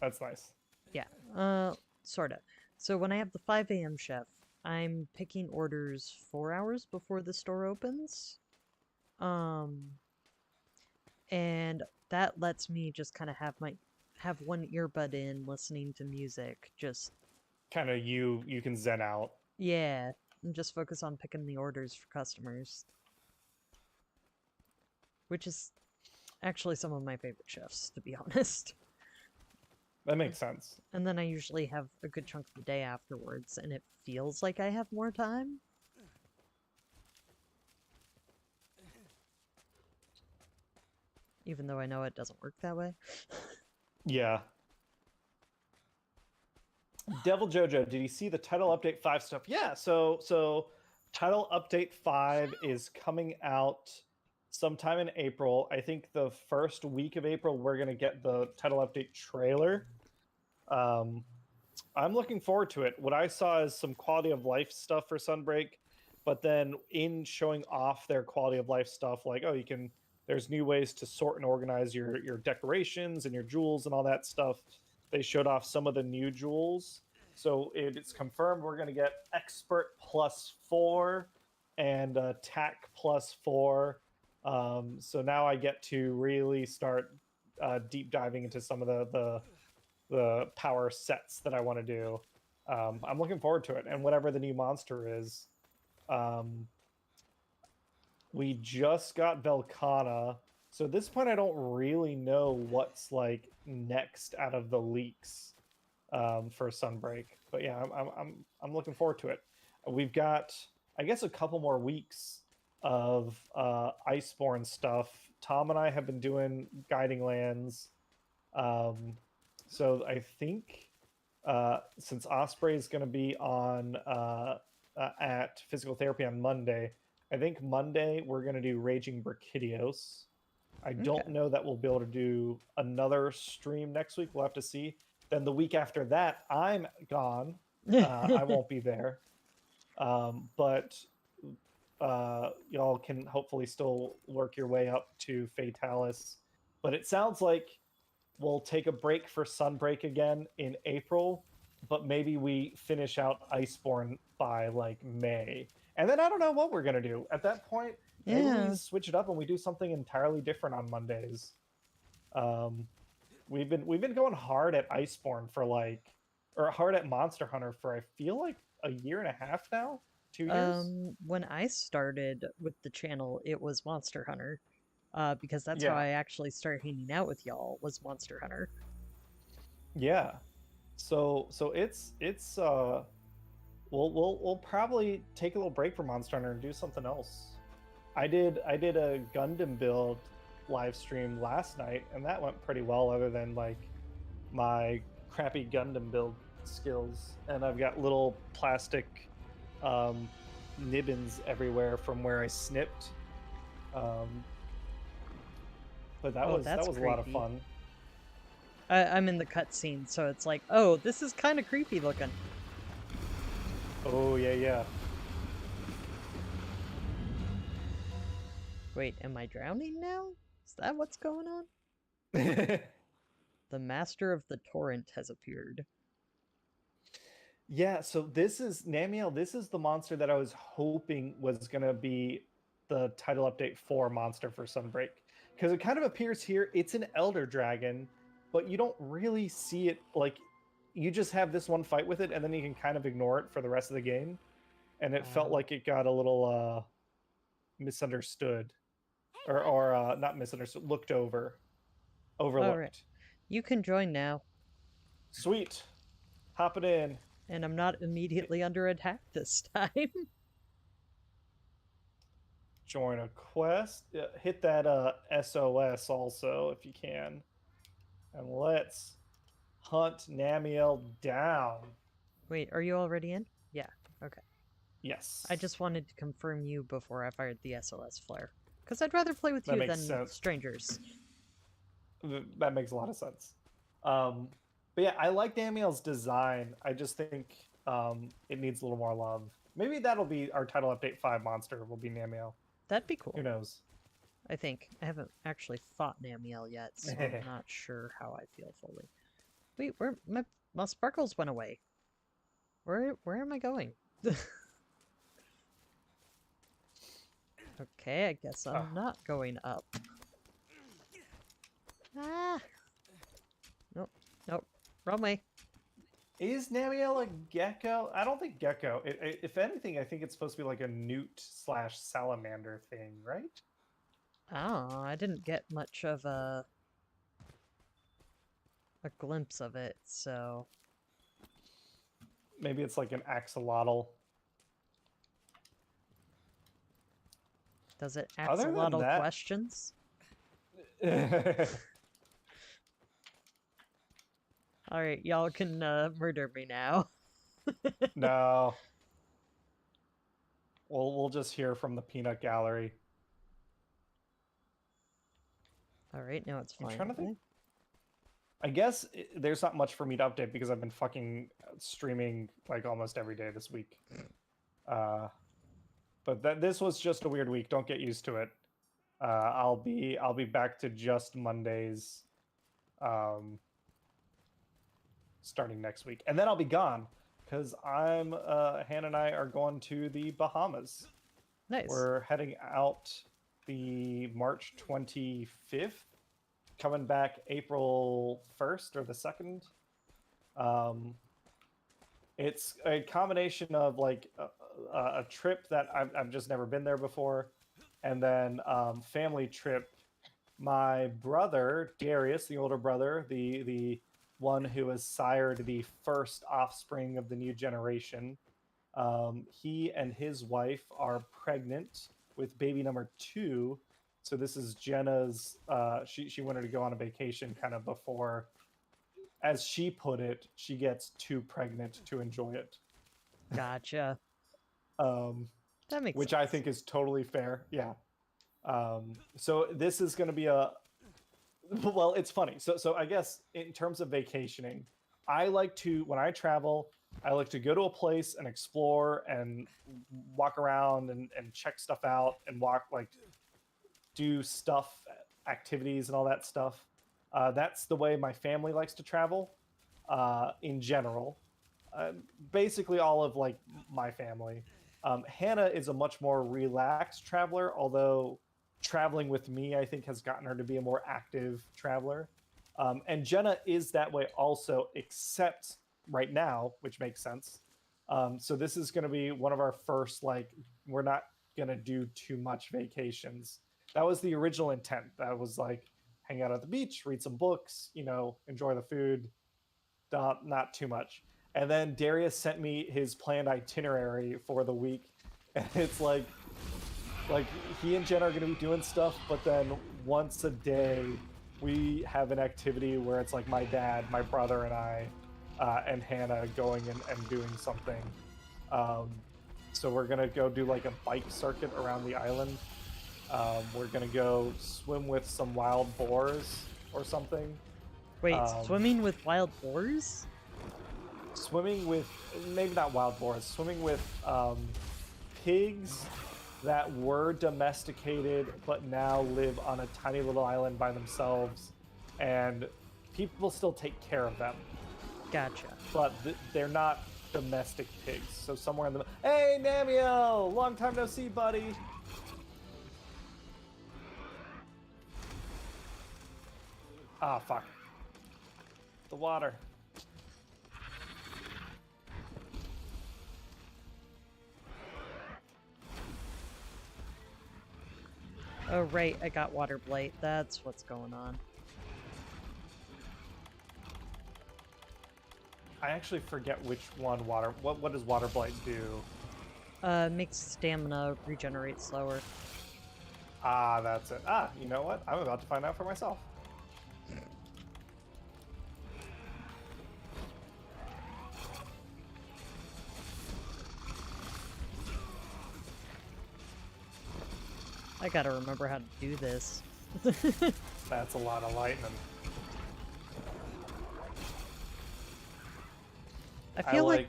[SPEAKER 2] That's nice.
[SPEAKER 1] Yeah, sorta. So when I have the 5 a.m. shift, I'm picking orders 4 hours before the store opens. And that lets me just kind of have one earbud in listening to music, just
[SPEAKER 2] Kind of you can zen out.
[SPEAKER 1] yeah, and just focus on picking the orders for customers, which is actually some of my favorite shifts, to be honest.
[SPEAKER 2] That makes sense.
[SPEAKER 1] And then I usually have a good chunk of the day afterwards, and it feels like I have more time. Even though I know it doesn't work that way.
[SPEAKER 2] Yeah. Devil Jojo, did you see the title update 5 stuff? Yeah, so title update 5 is coming out sometime in April. I think the first week of April we're gonna get the title update trailer. I'm looking forward to it. What I saw is some quality of life stuff for Sunbreak, but then in showing off their quality of life stuff, like there's new ways to sort and organize your decorations and your jewels and all that stuff. They showed off some of the new jewels. So it's confirmed we're going to get Expert +4 and Tac +4. So now I get to really start deep diving into some of the power sets that I want to do. I'm looking forward to it, and whatever the new monster is. We just got Velcana, so at this point I don't really know what's like next out of the leaks for Sunbreak. But yeah, I'm looking forward to it. We've got, I guess, a couple more weeks of Iceborne stuff. Tom and I have been doing Guiding Lands. So I think since Osprey is going to be on at physical therapy on Monday, I think Monday we're going to do Raging Brachydios. I don't know that we'll be able to do another stream next week. We'll have to see. Then the week after that, I'm gone. I won't be there. But y'all can hopefully still work your way up to Fatalis. But it sounds like we'll take a break for Sunbreak again in April, but maybe we finish out Iceborne by like May. And then I don't know what we're gonna do. At that point, maybe we switch it up and we do something entirely different on Mondays. We've been going hard at Iceborne for hard at Monster Hunter for I feel like a year and a half now, 2 years.
[SPEAKER 1] When I started with the channel, it was Monster Hunter. Because that's how
[SPEAKER 2] Yeah.
[SPEAKER 1] I actually started hanging out with y'all, was Monster Hunter.
[SPEAKER 2] Yeah. So it's we'll probably take a little break from Monster Hunter and do something else. I did a Gundam build live stream last night, and that went pretty well, other than like my crappy Gundam build skills. And I've got little plastic nibbins everywhere from where I snipped. But that was a lot of fun.
[SPEAKER 1] I'm in the cutscene, so it's like, oh, this is kind of creepy looking.
[SPEAKER 2] Oh yeah.
[SPEAKER 1] Wait, am I drowning now? Is that what's going on? The Master of the Torrent has appeared.
[SPEAKER 2] Yeah, so this is Namiel. This is the monster that I was hoping was gonna be the title update for monster for Sunbreak, because it kind of appears here. It's an elder dragon, but you don't really see it. Like, you just have this one fight with it, and then you can kind of ignore it for the rest of the game. And it felt like it got a little misunderstood, or not misunderstood, looked over, overlooked.
[SPEAKER 1] All right. You can join now.
[SPEAKER 2] Sweet, hop it in.
[SPEAKER 1] And I'm not immediately under attack this time.
[SPEAKER 2] Join a quest. Hit that SOS also if you can. And let's hunt Namiel down.
[SPEAKER 1] Wait, are you already in? Yeah, okay.
[SPEAKER 2] Yes.
[SPEAKER 1] I just wanted to confirm you before I fired the SOS flare. Because I'd rather play with
[SPEAKER 2] That
[SPEAKER 1] you
[SPEAKER 2] makes
[SPEAKER 1] than
[SPEAKER 2] sense.
[SPEAKER 1] strangers.
[SPEAKER 2] That makes a lot of sense. But yeah, I like Damiel's design. I just think it needs a little more love. Maybe that'll be our title update 5 monster will be Namiel.
[SPEAKER 1] That'd be cool.
[SPEAKER 2] Who knows?
[SPEAKER 1] I think. I haven't actually fought Namiel yet, so I'm not sure how I feel fully. Wait, where my sparkles went away. Where am I going? Okay, I guess I'm not going up. Ah! Nope, nope. Wrong way.
[SPEAKER 2] Is Namiel a gecko? I don't think gecko. If anything, I think it's supposed to be like a newt/salamander thing, right?
[SPEAKER 1] Oh, I didn't get much of a glimpse of it, so...
[SPEAKER 2] Maybe it's like an axolotl.
[SPEAKER 1] Does it
[SPEAKER 2] Other than
[SPEAKER 1] axolotl
[SPEAKER 2] that...
[SPEAKER 1] questions? Alright, y'all can murder me now.
[SPEAKER 2] No. We'll just hear from the peanut gallery.
[SPEAKER 1] Alright, now it's fine.
[SPEAKER 2] I'm trying to think. I guess there's not much for me to update because I've been fucking streaming like almost every day this week. But this was just a weird week. Don't get used to it. I'll be back to just Mondays, starting next week, and then I'll be gone because Hannah and I are going to the Bahamas.
[SPEAKER 1] Nice.
[SPEAKER 2] We're heading out the March 25th, coming back April 1st or the 2nd. It's a combination of like a trip that I've just never been there before, and then family trip. My brother Darius, the older brother, the one who has sired the first offspring of the new generation, he and his wife are pregnant with baby number 2. So this is Jenna's. She wanted to go on a vacation kind of before, as she put it, she gets too pregnant to enjoy it.
[SPEAKER 1] Gotcha. That makes
[SPEAKER 2] which
[SPEAKER 1] sense.
[SPEAKER 2] I think is totally fair. Yeah. So this is going to be well, it's funny. So I guess in terms of vacationing, I like to, when I travel, I like to go to a place and explore and walk around and check stuff out and do stuff, activities and all that stuff. That's the way my family likes to travel in general. Basically all of like my family. Hannah is a much more relaxed traveler, although traveling with me, I think, has gotten her to be a more active traveler. And Jenna is that way also, except right now, which makes sense. So this is going to be one of our first, we're not going to do too much vacations. That was the original intent. That was like, hang out at the beach, read some books, enjoy the food, not too much. And then Darius sent me his planned itinerary for the week. And it's like he and Jen are going to be doing stuff, but then once a day, we have an activity where it's like my dad, my brother, and I, and Hannah going and doing something. So we're going to go do like a bike circuit around the island. We're going to go swim with some wild boars or something.
[SPEAKER 1] Wait, swimming with wild boars?
[SPEAKER 2] Swimming with, maybe not wild boars, swimming with pigs that were domesticated but now live on a tiny little island by themselves, and people still take care of them.
[SPEAKER 1] Gotcha.
[SPEAKER 2] But they're not domestic pigs. So somewhere in the... Hey, Namiel! Long time no see, buddy! Ah, fuck. The water.
[SPEAKER 1] Oh, right, I got water blight. That's what's going on.
[SPEAKER 2] I actually forget which one what does water blight do?
[SPEAKER 1] Makes stamina regenerate slower.
[SPEAKER 2] Ah, that's it. Ah, you know what? I'm about to find out for myself.
[SPEAKER 1] I gotta remember how to do this.
[SPEAKER 2] That's a lot of lightning.
[SPEAKER 1] I feel like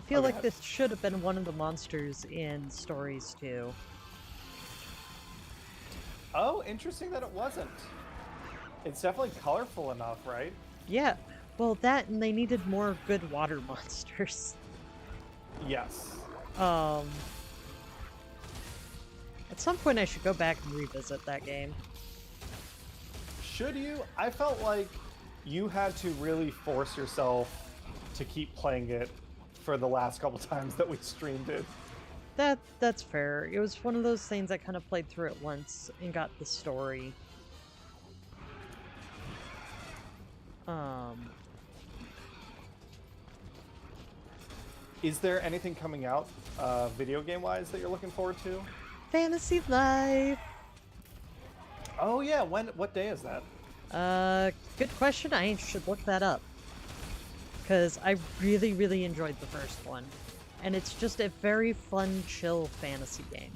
[SPEAKER 2] Okay.
[SPEAKER 1] this should have been one of the monsters in Stories too.
[SPEAKER 2] Oh, interesting that it wasn't. It's definitely colorful enough, right?
[SPEAKER 1] Yeah, well that and they needed more good water monsters.
[SPEAKER 2] Yes.
[SPEAKER 1] At some point I should go back and revisit that game.
[SPEAKER 2] Should you? I felt like you had to really force yourself to keep playing it for the last couple times that we streamed it.
[SPEAKER 1] That's fair. It was one of those things I kind of played through it once and got the story.
[SPEAKER 2] Is there anything coming out, video game-wise, that you're looking forward to?
[SPEAKER 1] Fantasy Live.
[SPEAKER 2] Oh yeah, what day is that?
[SPEAKER 1] Good question. I should look that up. Because I really, really enjoyed the first one. And it's just a very fun, chill fantasy game.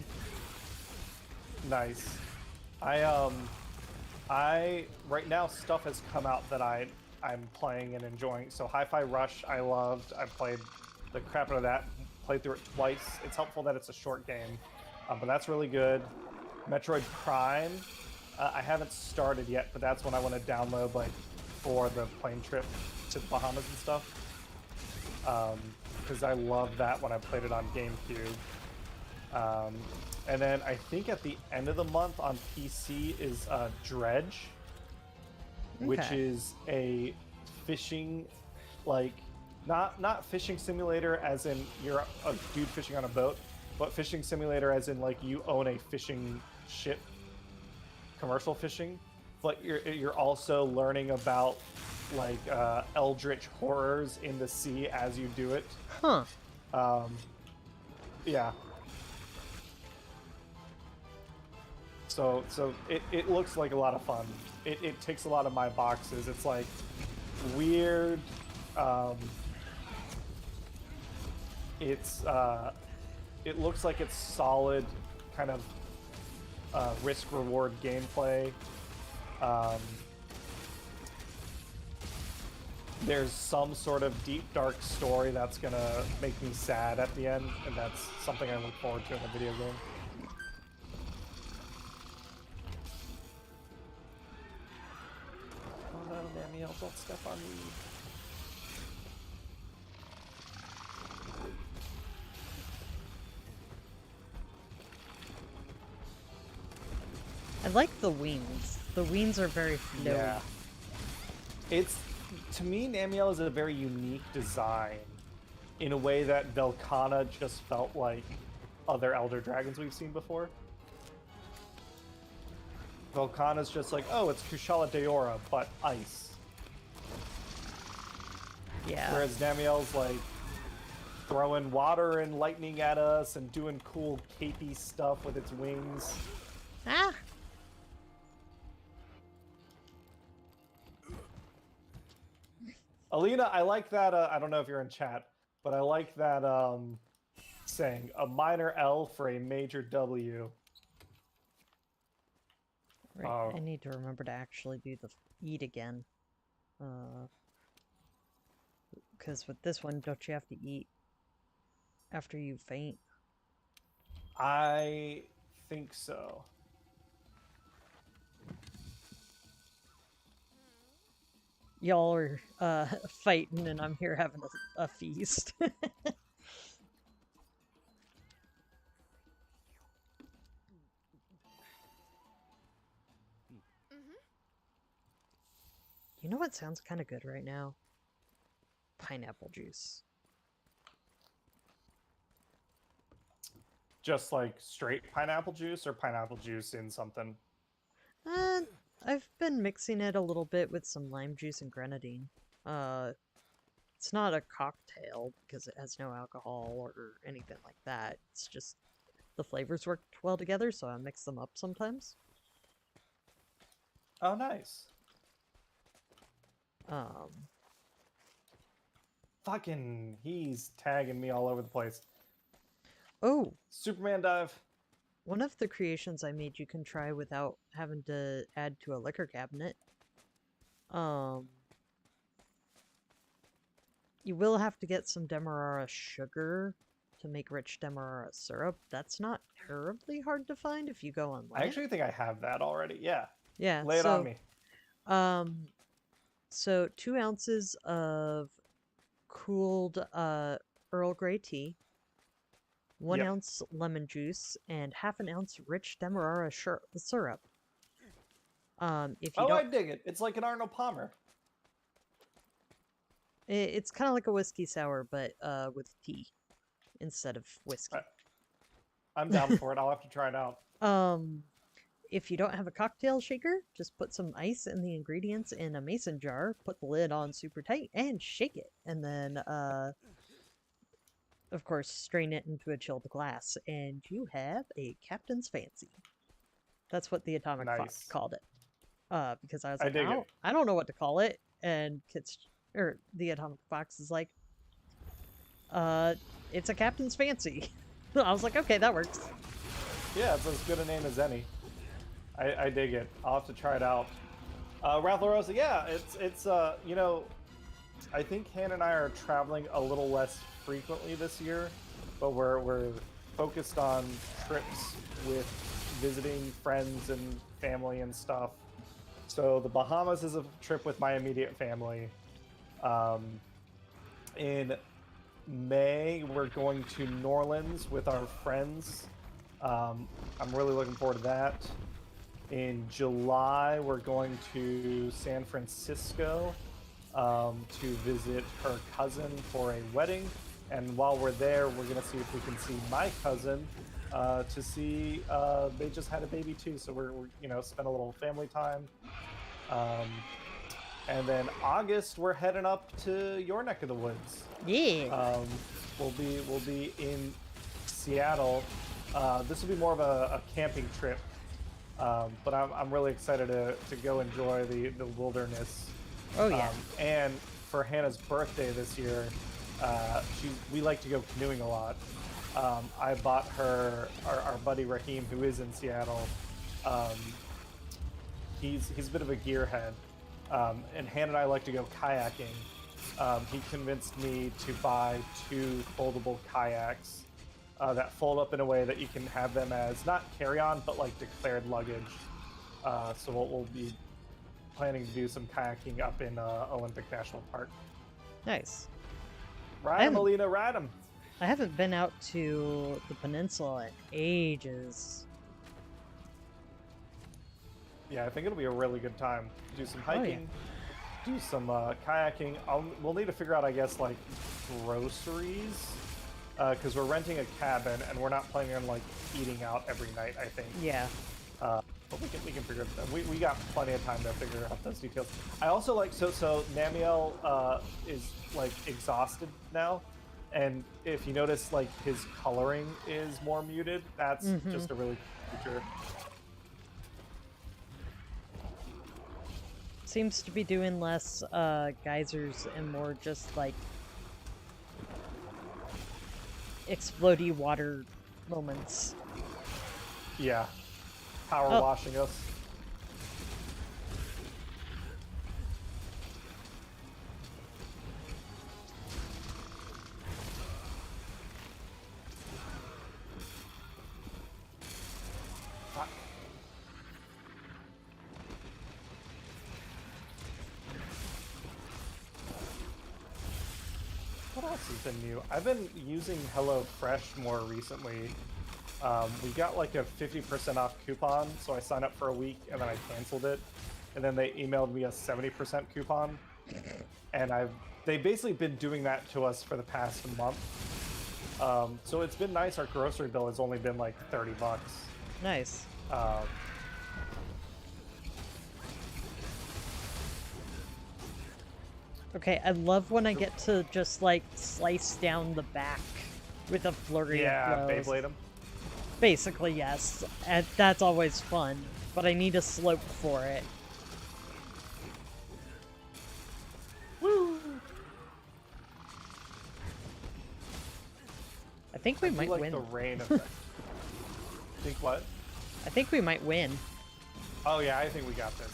[SPEAKER 2] Nice. I right now stuff has come out that I'm playing and enjoying. So Hi-Fi Rush I loved. I played the crap out of that. Played through it twice. It's helpful that it's a short game, but that's really good. Metroid Prime, I haven't started yet, but that's one I want to download like for the plane trip to the Bahamas and stuff. Because I love that when I played it on GameCube. And then I think at the end of the month on PC is Dredge, which is a fishing, like, not fishing simulator as in you're a dude fishing on a boat, but fishing simulator as in like you own a fishing ship, commercial fishing, but you're also learning about like eldritch horrors in the sea as you do it.
[SPEAKER 1] Huh.
[SPEAKER 2] Yeah. So it looks like a lot of fun. It ticks a lot of my boxes. It's like weird. It looks like it's solid kind of risk reward gameplay. There's some sort of deep dark story that's gonna make me sad at the end, and that's something I look forward to in a video game. Oh no, Danielle, don't step on me.
[SPEAKER 1] I like the wings. The wings are very flowy.
[SPEAKER 2] Yeah. It's, to me, Namiel is a very unique design in a way that Velkhana just felt like other Elder Dragons we've seen before. Velkhana's just like, oh, it's Kushala Daora, but ice.
[SPEAKER 1] Yeah.
[SPEAKER 2] Whereas Namiel's like throwing water and lightning at us and doing cool capey stuff with its wings.
[SPEAKER 1] Ah!
[SPEAKER 2] Alina, I like that, I don't know if you're in chat, but I like that saying, a minor L for a major W.
[SPEAKER 1] Right, I need to remember to actually do the eat again. Because with this one, don't you have to eat after you faint?
[SPEAKER 2] I think so.
[SPEAKER 1] Y'all are fighting and I'm here having a feast. You know what sounds kind of good right now? Pineapple juice.
[SPEAKER 2] Just like straight pineapple juice or pineapple juice in something?
[SPEAKER 1] I've been mixing it a little bit with some lime juice and grenadine. It's not a cocktail because it has no alcohol or anything like that. It's just the flavors work well together, so I mix them up sometimes.
[SPEAKER 2] Oh, nice. Fucking, he's tagging me all over the place.
[SPEAKER 1] Oh.
[SPEAKER 2] Superman dive.
[SPEAKER 1] One of the creations I made you can try without having to add to a liquor cabinet. You will have to get some Demerara sugar to make rich Demerara syrup. That's not terribly hard to find if you go online.
[SPEAKER 2] I actually think I have that already. Yeah.
[SPEAKER 1] Yeah.
[SPEAKER 2] Lay it on me.
[SPEAKER 1] So 2 ounces of cooled Earl Grey tea, 1 ounce lemon juice, and half an ounce rich Demerara syrup. If you
[SPEAKER 2] I
[SPEAKER 1] don't,
[SPEAKER 2] dig it. It's like an Arnold Palmer.
[SPEAKER 1] it's kind of like a whiskey sour, but with tea instead of whiskey.
[SPEAKER 2] I'm down for it. I'll have to try it out.
[SPEAKER 1] If you don't have a cocktail shaker, just put some ice and the ingredients in a mason jar, put the lid on super tight, and shake it. And then, of course, strain it into a chilled glass, and you have a Captain's Fancy. That's what the Atomic Fox called it. Because I was like, I don't know what to call it. And the Atomic Fox is like, it's a Captain's Fancy. I was like, okay, that works.
[SPEAKER 2] Yeah, it's as good a name as any. I dig it. I'll have to try it out. Ralph LaRosa, yeah, it's you know, I think Hannah and I are traveling a little less frequently this year, but we're focused on trips with visiting friends and family and stuff. So the Bahamas is a trip with my immediate family. In May, we're going to New Orleans with our friends. I'm really looking forward to that. In July, we're going to San Francisco to visit her cousin for a wedding. And while we're there, we're going to see if we can see my cousin to see they just had a baby too. So we're you know, spend a little family time. And then August, we're heading up to your neck of the woods.
[SPEAKER 1] Yeah.
[SPEAKER 2] We'll be in Seattle. This will be more of a camping trip, but I'm really excited to go enjoy the wilderness.
[SPEAKER 1] Oh yeah.
[SPEAKER 2] And for Hannah's birthday this year, we like to go canoeing a lot. I bought her our buddy Raheem, who is in Seattle. He's a bit of a gearhead, and Hannah and I like to go kayaking. He convinced me to buy 2 foldable kayaks that fold up in a way that you can have them as not carry-on, but like declared luggage. So we'll be planning to do some kayaking up in Olympic National Park.
[SPEAKER 1] Nice.
[SPEAKER 2] Ride 'em, Alina, ride 'em.
[SPEAKER 1] I haven't been out to the peninsula in ages.
[SPEAKER 2] Yeah, I think it'll be a really good time. Do some hiking, do some kayaking. We'll need to figure out, I guess, like groceries, because we're renting a cabin and we're not planning on like eating out every night, I think.
[SPEAKER 1] Yeah.
[SPEAKER 2] But we can figure it out. We got plenty of time to figure out those details. I also like so Namiel is like exhausted now, and if you notice, like his coloring is more muted. That's just a really cool feature.
[SPEAKER 1] Seems to be doing less geysers and more just like explodey water moments.
[SPEAKER 2] Yeah. Power washing us. What else has been new? I've been using HelloFresh more recently. We got like a 50% off coupon, so I signed up for a week and then I canceled it. And then they emailed me a 70% coupon. And they've basically been doing that to us for the past month. So it's been nice. Our grocery bill has only been like $30.
[SPEAKER 1] Nice. Okay, I love when I get to just like slice down the back with a flurry of blows.
[SPEAKER 2] Yeah, Beyblade them.
[SPEAKER 1] Basically, yes. And that's always fun, but I need a slope for it. Woo! I think we might
[SPEAKER 2] like
[SPEAKER 1] win.
[SPEAKER 2] The rain effect. Think what?
[SPEAKER 1] I think we might win.
[SPEAKER 2] Oh yeah, I think we got this.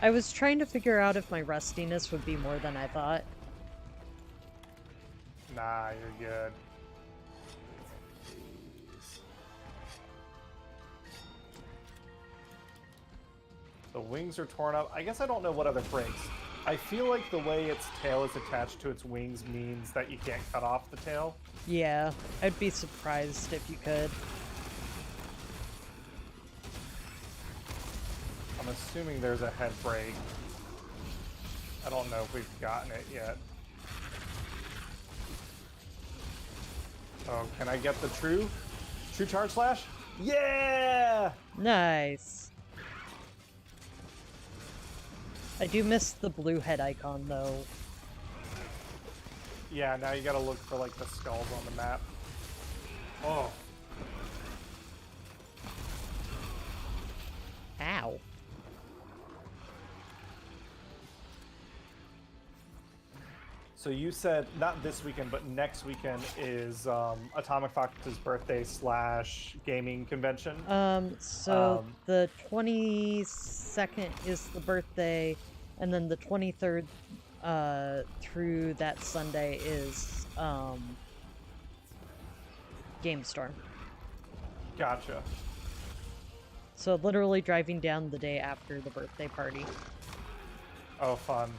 [SPEAKER 1] I was trying to figure out if my rustiness would be more than I thought.
[SPEAKER 2] Nah, you're good. Jeez. The wings are torn up. I guess I don't know what other breaks. I feel like the way its tail is attached to its wings means that you can't cut off the tail.
[SPEAKER 1] Yeah, I'd be surprised if you could.
[SPEAKER 2] I'm assuming there's a head break. I don't know if we've gotten it yet. Oh, can I get the true charge slash? Yeah!
[SPEAKER 1] Nice. I do miss the blue head icon, though.
[SPEAKER 2] Yeah, now you gotta look for, like, the skulls on the map. Oh.
[SPEAKER 1] Ow.
[SPEAKER 2] So you said not this weekend, but next weekend is Atomic Fox's birthday / gaming convention.
[SPEAKER 1] The 22nd is the birthday, and then the 23rd through that Sunday is Game Storm.
[SPEAKER 2] Gotcha.
[SPEAKER 1] So literally driving down the day after the birthday party.
[SPEAKER 2] Oh, fun.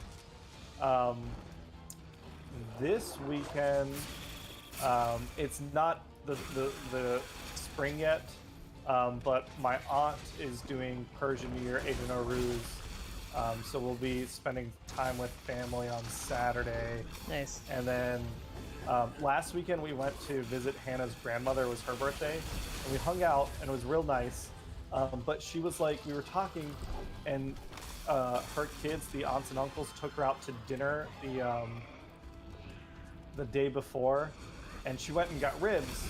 [SPEAKER 2] This weekend, it's not the spring yet, but my aunt is doing Persian New Year, Agent Aruz, so we'll be spending time with family on Saturday.
[SPEAKER 1] Nice.
[SPEAKER 2] And then last weekend we went to visit Hannah's grandmother. It was her birthday, and we hung out, and it was real nice. But she was like, we were talking, and her kids, the aunts and uncles, took her out to dinner the day before, and she went and got ribs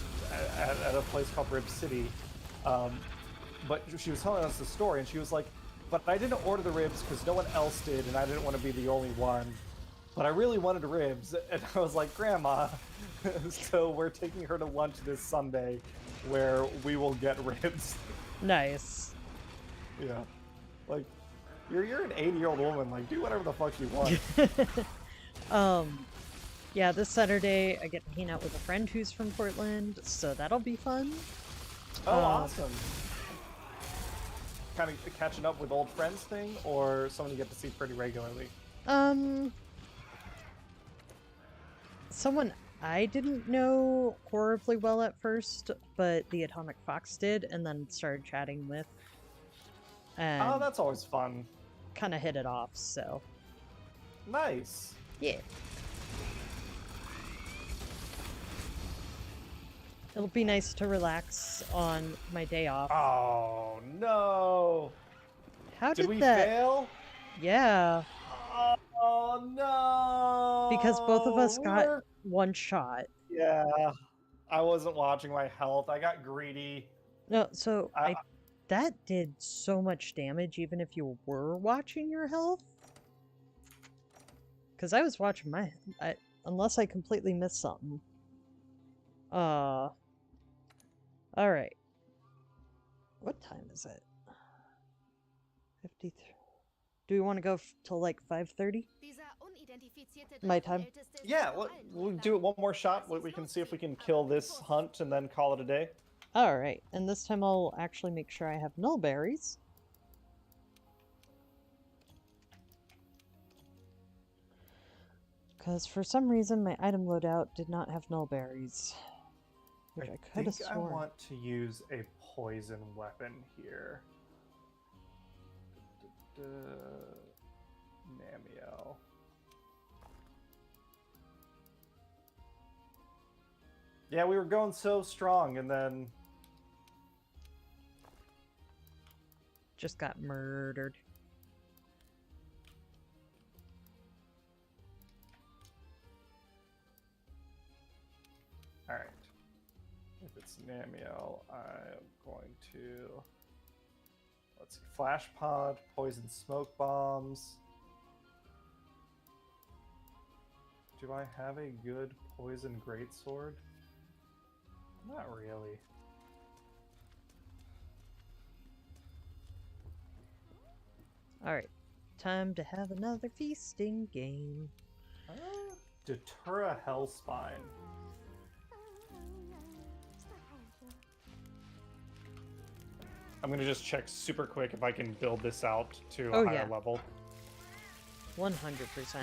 [SPEAKER 2] at a place called Rib City. But she was telling us the story, and she was like, but I didn't order the ribs because no one else did, and I didn't want to be the only one. But I really wanted ribs. And I was like, Grandma. So we're taking her to lunch this Sunday where we will get ribs.
[SPEAKER 1] Nice.
[SPEAKER 2] Yeah. Like, you're an 80-year-old woman. Like, do whatever the fuck you want.
[SPEAKER 1] Yeah, this Saturday I get to hang out with a friend who's from Portland, so that'll be fun.
[SPEAKER 2] Oh, awesome. Kind of catching up with old friends thing, or someone you get to see pretty regularly?
[SPEAKER 1] Someone I didn't know horribly well at first, but the Atomic Fox did, and then started chatting with. And
[SPEAKER 2] oh, that's always fun.
[SPEAKER 1] kind of hit it off, so.
[SPEAKER 2] Nice.
[SPEAKER 1] Yeah. It'll be nice to relax on my day off.
[SPEAKER 2] Oh, no.
[SPEAKER 1] How
[SPEAKER 2] did we
[SPEAKER 1] that...
[SPEAKER 2] fail?
[SPEAKER 1] Yeah.
[SPEAKER 2] Oh, no.
[SPEAKER 1] Because both of us got one shot.
[SPEAKER 2] Yeah. I wasn't watching my health. I got greedy.
[SPEAKER 1] No, so that did so much damage even if you were watching your health. Because I was watching unless I completely missed something. Alright. What time is it? 53. Do we want to go till like 5:30? My time?
[SPEAKER 2] Yeah, we'll do it one more shot. We can see if we can kill this hunt and then call it a day.
[SPEAKER 1] Alright, and this time I'll actually make sure I have null berries. Because for some reason my item loadout did not have null berries. Which I could have sworn.
[SPEAKER 2] I want to use a poison weapon here. Namiel. Yeah, we were going so strong, and then
[SPEAKER 1] just got murdered.
[SPEAKER 2] Alright. If it's Namiel, I'm going to... Let's see. Flash Pod, Poison Smoke Bombs. Do I have a good Poison Greatsword? Not really.
[SPEAKER 1] Alright. Time to have another feasting game.
[SPEAKER 2] Datura Hellspine. I'm gonna just check super quick if I can build this out to a higher level.
[SPEAKER 1] 100%.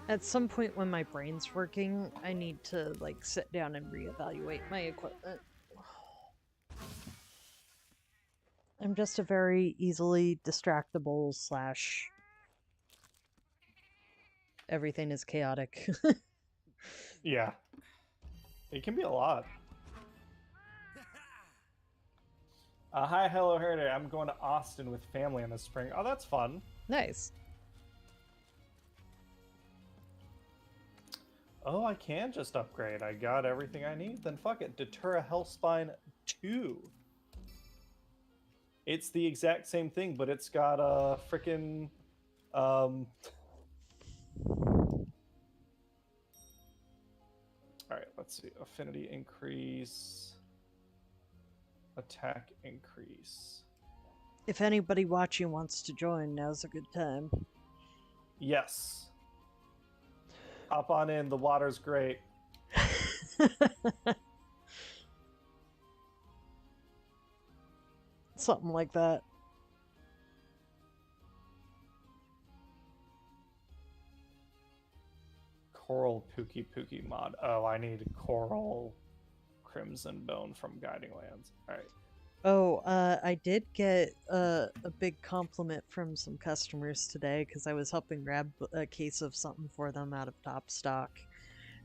[SPEAKER 1] At some point when my brain's working, I need to like sit down and reevaluate my equipment. I'm just a very easily distractible / everything is chaotic.
[SPEAKER 2] Yeah. It can be a lot. Hi, hello, Herday. I'm going to Austin with family in the spring. Oh, that's fun.
[SPEAKER 1] Nice.
[SPEAKER 2] Oh, I can just upgrade. I got everything I need. Then fuck it. Datura Hellspine 2. It's the exact same thing, but it's got a freaking Alright, let's see. Affinity increase. Attack increase.
[SPEAKER 1] If anybody watching wants to join, now's a good time.
[SPEAKER 2] Yes. Hop on in. The water's great.
[SPEAKER 1] Something like that.
[SPEAKER 2] Coral Pookie mod. Oh, I need Coral Crimson Bone from Guiding Lands. Alright.
[SPEAKER 1] Oh, I did get a big compliment from some customers today because I was helping grab a case of something for them out of top stock.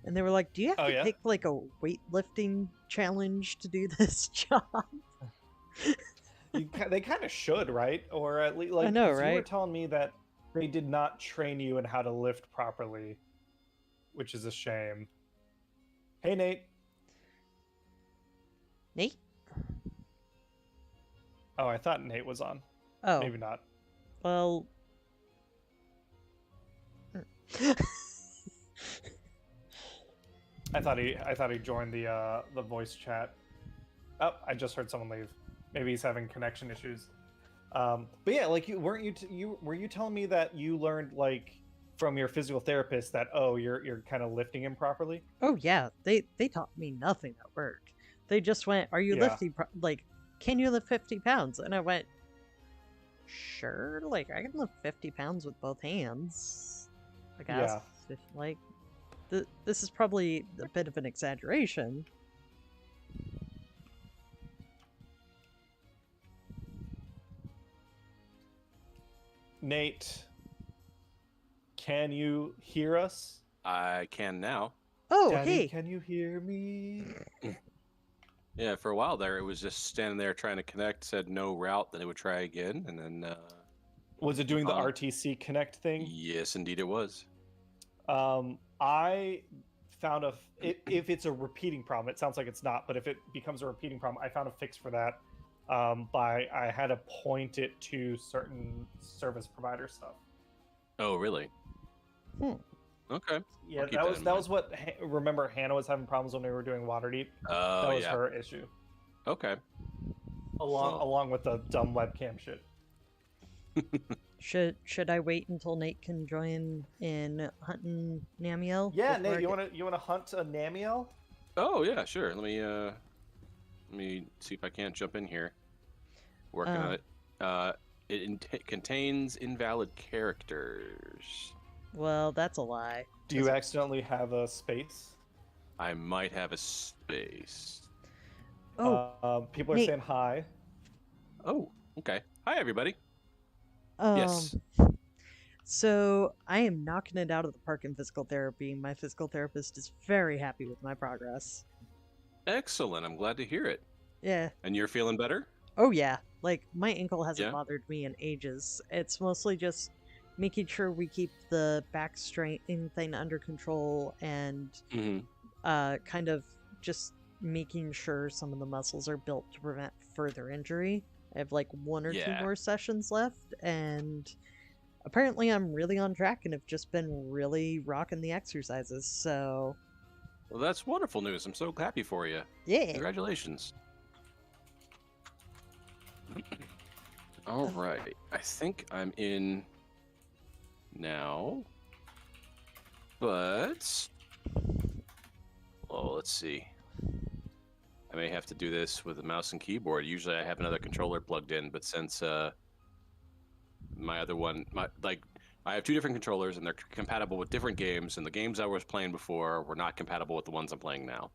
[SPEAKER 1] And they were like, do you have to take like a weightlifting challenge to do this job?
[SPEAKER 2] They kind of should, right? Or at least, like,
[SPEAKER 1] I know, right?
[SPEAKER 2] You were telling me that they did not train you in how to lift properly, which is a shame. Hey, Nate.
[SPEAKER 1] Nate?
[SPEAKER 2] Oh, I thought Nate was on.
[SPEAKER 1] Oh.
[SPEAKER 2] Maybe not.
[SPEAKER 1] Well...
[SPEAKER 2] I thought he joined the voice chat. Oh, I just heard someone leave. Maybe he's having connection issues. But yeah, like were you telling me that you learned like from your physical therapist that you're kind of lifting improperly?
[SPEAKER 1] Oh yeah, they taught me nothing at work. They just went, "Are you lifting like? Can you lift 50 pounds?" And I went, "Sure, like I can lift 50 pounds with both hands." I guess. Yeah. Like, this is probably a bit of an exaggeration.
[SPEAKER 2] Nate, can you hear us?
[SPEAKER 3] I can now.
[SPEAKER 1] Oh,
[SPEAKER 2] Daddy,
[SPEAKER 1] hey.
[SPEAKER 2] Can you hear me?
[SPEAKER 3] Yeah, for a while there, it was just standing there trying to connect, said no route, then it would try again, and then...
[SPEAKER 2] was it doing the RTC connect thing?
[SPEAKER 3] Yes, indeed it was.
[SPEAKER 2] I found if it's a repeating problem, it sounds like it's not, but if it becomes a repeating problem, I found a fix for that. I had to point it to certain service provider stuff.
[SPEAKER 3] Oh, really? Okay.
[SPEAKER 2] Yeah, that was what. Remember, Hannah was having problems when we were doing Waterdeep.
[SPEAKER 3] Oh,
[SPEAKER 2] that was her issue.
[SPEAKER 3] Okay.
[SPEAKER 2] Along with the dumb webcam shit.
[SPEAKER 1] Should I wait until Nate can join in hunting Namiel?
[SPEAKER 2] Yeah, Nate, you wanna hunt a Namiel?
[SPEAKER 3] Oh yeah, sure. Let me see if I can't jump in here. Working on it. It contains invalid characters.
[SPEAKER 1] Well, that's a lie.
[SPEAKER 2] Do you accidentally have a space?
[SPEAKER 3] I might have a space.
[SPEAKER 1] Oh,
[SPEAKER 2] people are
[SPEAKER 1] Nate.
[SPEAKER 2] saying hi.
[SPEAKER 3] Oh, okay. Hi, everybody. Yes.
[SPEAKER 1] So I am knocking it out of the park in physical therapy. My physical therapist is very happy with my progress.
[SPEAKER 3] Excellent. I'm glad to hear it.
[SPEAKER 1] Yeah.
[SPEAKER 3] And you're feeling better?
[SPEAKER 1] Oh yeah. Like my ankle hasn't bothered me in ages. It's mostly just making sure we keep the back strain thing under control and kind of just making sure some of the muscles are built to prevent further injury. I have like 1 or 2 more sessions left, and apparently I'm really on track and have just been really rocking the exercises, so...
[SPEAKER 3] Well, that's wonderful news. I'm so happy for you.
[SPEAKER 1] Yeah.
[SPEAKER 3] Congratulations. All right. I think I'm in now. But oh, let's see. I may have to do this with a mouse and keyboard. Usually I have another controller plugged in, but since my other one, I have two different controllers and they're compatible with different games, and the games I was playing before were not compatible with the ones I'm playing now.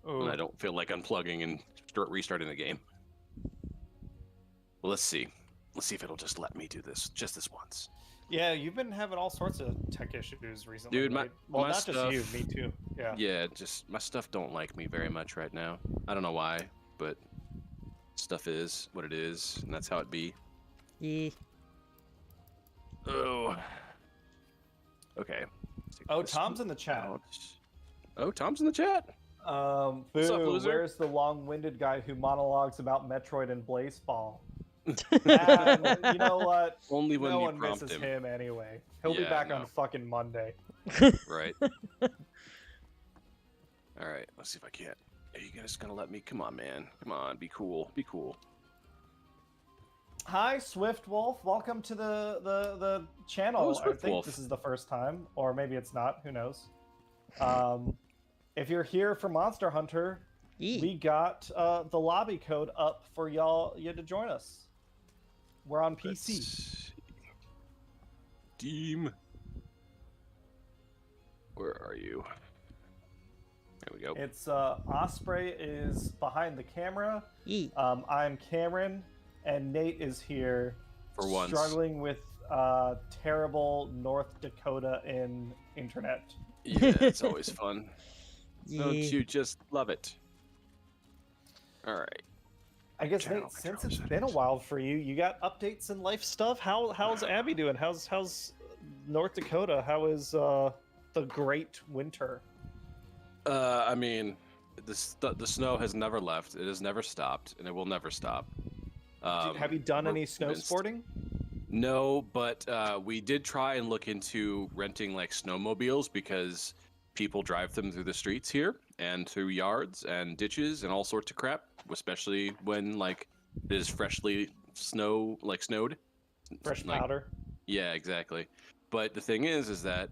[SPEAKER 2] Ooh.
[SPEAKER 3] And I don't feel like unplugging and restarting the game. Well, let's see. Let's see if it'll just let me do this just this once.
[SPEAKER 2] Yeah, you've been having all sorts of tech issues recently.
[SPEAKER 3] Dude,
[SPEAKER 2] right?
[SPEAKER 3] my
[SPEAKER 2] not
[SPEAKER 3] stuff,
[SPEAKER 2] just you, me too. Yeah.
[SPEAKER 3] Yeah, just my stuff don't like me very much right now. I don't know why, but stuff is what it is, and that's how it be.
[SPEAKER 1] Yeah.
[SPEAKER 3] Oh. Okay.
[SPEAKER 2] Oh, Tom's in the chat.
[SPEAKER 3] Oh, Tom's in the chat.
[SPEAKER 2] Boo,
[SPEAKER 3] What's up, loser?
[SPEAKER 2] where's the long-winded guy who monologues about Metroid and Blaseball? And you know what?
[SPEAKER 3] Only when
[SPEAKER 2] no
[SPEAKER 3] you
[SPEAKER 2] one
[SPEAKER 3] prompt
[SPEAKER 2] misses
[SPEAKER 3] him.
[SPEAKER 2] him anyway. He'll be
[SPEAKER 3] Yeah,
[SPEAKER 2] back
[SPEAKER 3] no.
[SPEAKER 2] on fucking Monday.
[SPEAKER 3] Right. All right. Let's see if I can't. Are you guys gonna let me? Come on, man. Come on. Be cool. Be cool.
[SPEAKER 2] Hi, Swift Wolf. Welcome to the channel.
[SPEAKER 3] Oh,
[SPEAKER 2] I
[SPEAKER 3] Swift
[SPEAKER 2] think
[SPEAKER 3] Wolf.
[SPEAKER 2] this is the first time, or maybe it's not. Who knows? If you're here for Monster Hunter, we got the lobby code up for you to join us. We're on PC.
[SPEAKER 3] Steam. Where are you? There we go.
[SPEAKER 2] It's Osprey is behind the camera.
[SPEAKER 1] Yee.
[SPEAKER 2] I'm Cameron, and Nate is here.
[SPEAKER 3] For once.
[SPEAKER 2] Struggling with terrible North Dakota in internet.
[SPEAKER 3] Yeah, it's always fun. Don't
[SPEAKER 1] Yeah.
[SPEAKER 3] you just love it? All right.
[SPEAKER 2] I guess
[SPEAKER 3] Channel
[SPEAKER 2] Nate, since
[SPEAKER 3] control
[SPEAKER 2] it's been a while for you, you got updates and life stuff. How's Abby doing? How's North Dakota? How is the great winter?
[SPEAKER 3] I mean, the snow has never left. It has never stopped, and it will never stop.
[SPEAKER 2] Have you done
[SPEAKER 3] we're
[SPEAKER 2] any snow
[SPEAKER 3] convinced.
[SPEAKER 2] sporting?
[SPEAKER 3] No, but we did try and look into renting like snowmobiles because people drive them through the streets here and through yards and ditches and all sorts of crap, especially when like it is freshly snowed.
[SPEAKER 2] Fresh
[SPEAKER 3] Like,
[SPEAKER 2] powder.
[SPEAKER 3] yeah, exactly. But the thing is that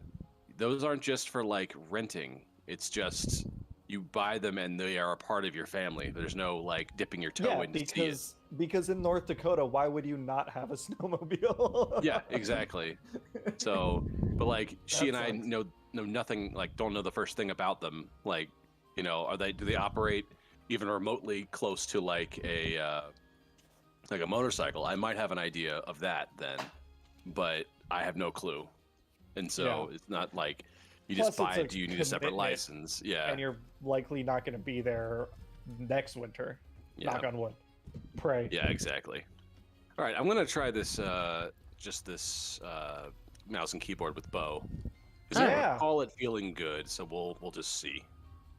[SPEAKER 3] those aren't just for like renting. It's just you buy them and they are a part of your family. There's no like dipping your toe
[SPEAKER 2] Yeah,
[SPEAKER 3] in to see it.
[SPEAKER 2] because in North Dakota, why would you not have a snowmobile?
[SPEAKER 3] Yeah, exactly. So, but like she
[SPEAKER 2] That
[SPEAKER 3] and I
[SPEAKER 2] sucks.
[SPEAKER 3] know nothing, like don't know the first thing about them. Like, you know, do they operate even remotely close to like a motorcycle? I might have an idea of that then, but I have no clue. And so it's not like you just
[SPEAKER 2] Plus,
[SPEAKER 3] buy
[SPEAKER 2] it's
[SPEAKER 3] it.
[SPEAKER 2] a
[SPEAKER 3] You need a separate
[SPEAKER 2] commitment,
[SPEAKER 3] license. Yeah.
[SPEAKER 2] And you're likely not going to be there next winter.
[SPEAKER 3] Yeah.
[SPEAKER 2] Knock on wood. Pray.
[SPEAKER 3] Yeah, exactly. All right, I'm gonna try this this mouse and keyboard with Bo. 'Cause I
[SPEAKER 2] Yeah.
[SPEAKER 3] recall it feeling good, so we'll just see.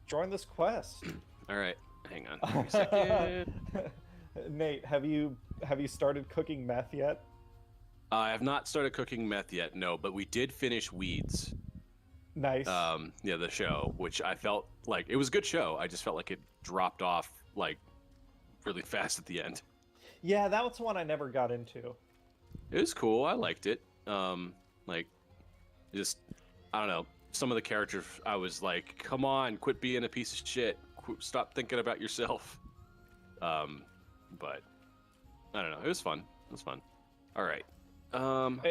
[SPEAKER 2] Join this quest.
[SPEAKER 3] All right, hang on. Give me a second.
[SPEAKER 2] Nate, have you started cooking meth yet?
[SPEAKER 3] I have not started cooking meth yet, no, but we did finish Weeds.
[SPEAKER 2] Nice.
[SPEAKER 3] Yeah, the show, which I felt like it was a good show. I just felt like it dropped off like really fast at the end.
[SPEAKER 2] Yeah, that was one I never got into.
[SPEAKER 3] It was cool. I liked it. Like, just I don't know. Some of the characters, I was like, "Come on, quit being a piece of shit. Stop thinking about yourself." But I don't know. It was fun. It was fun. All right.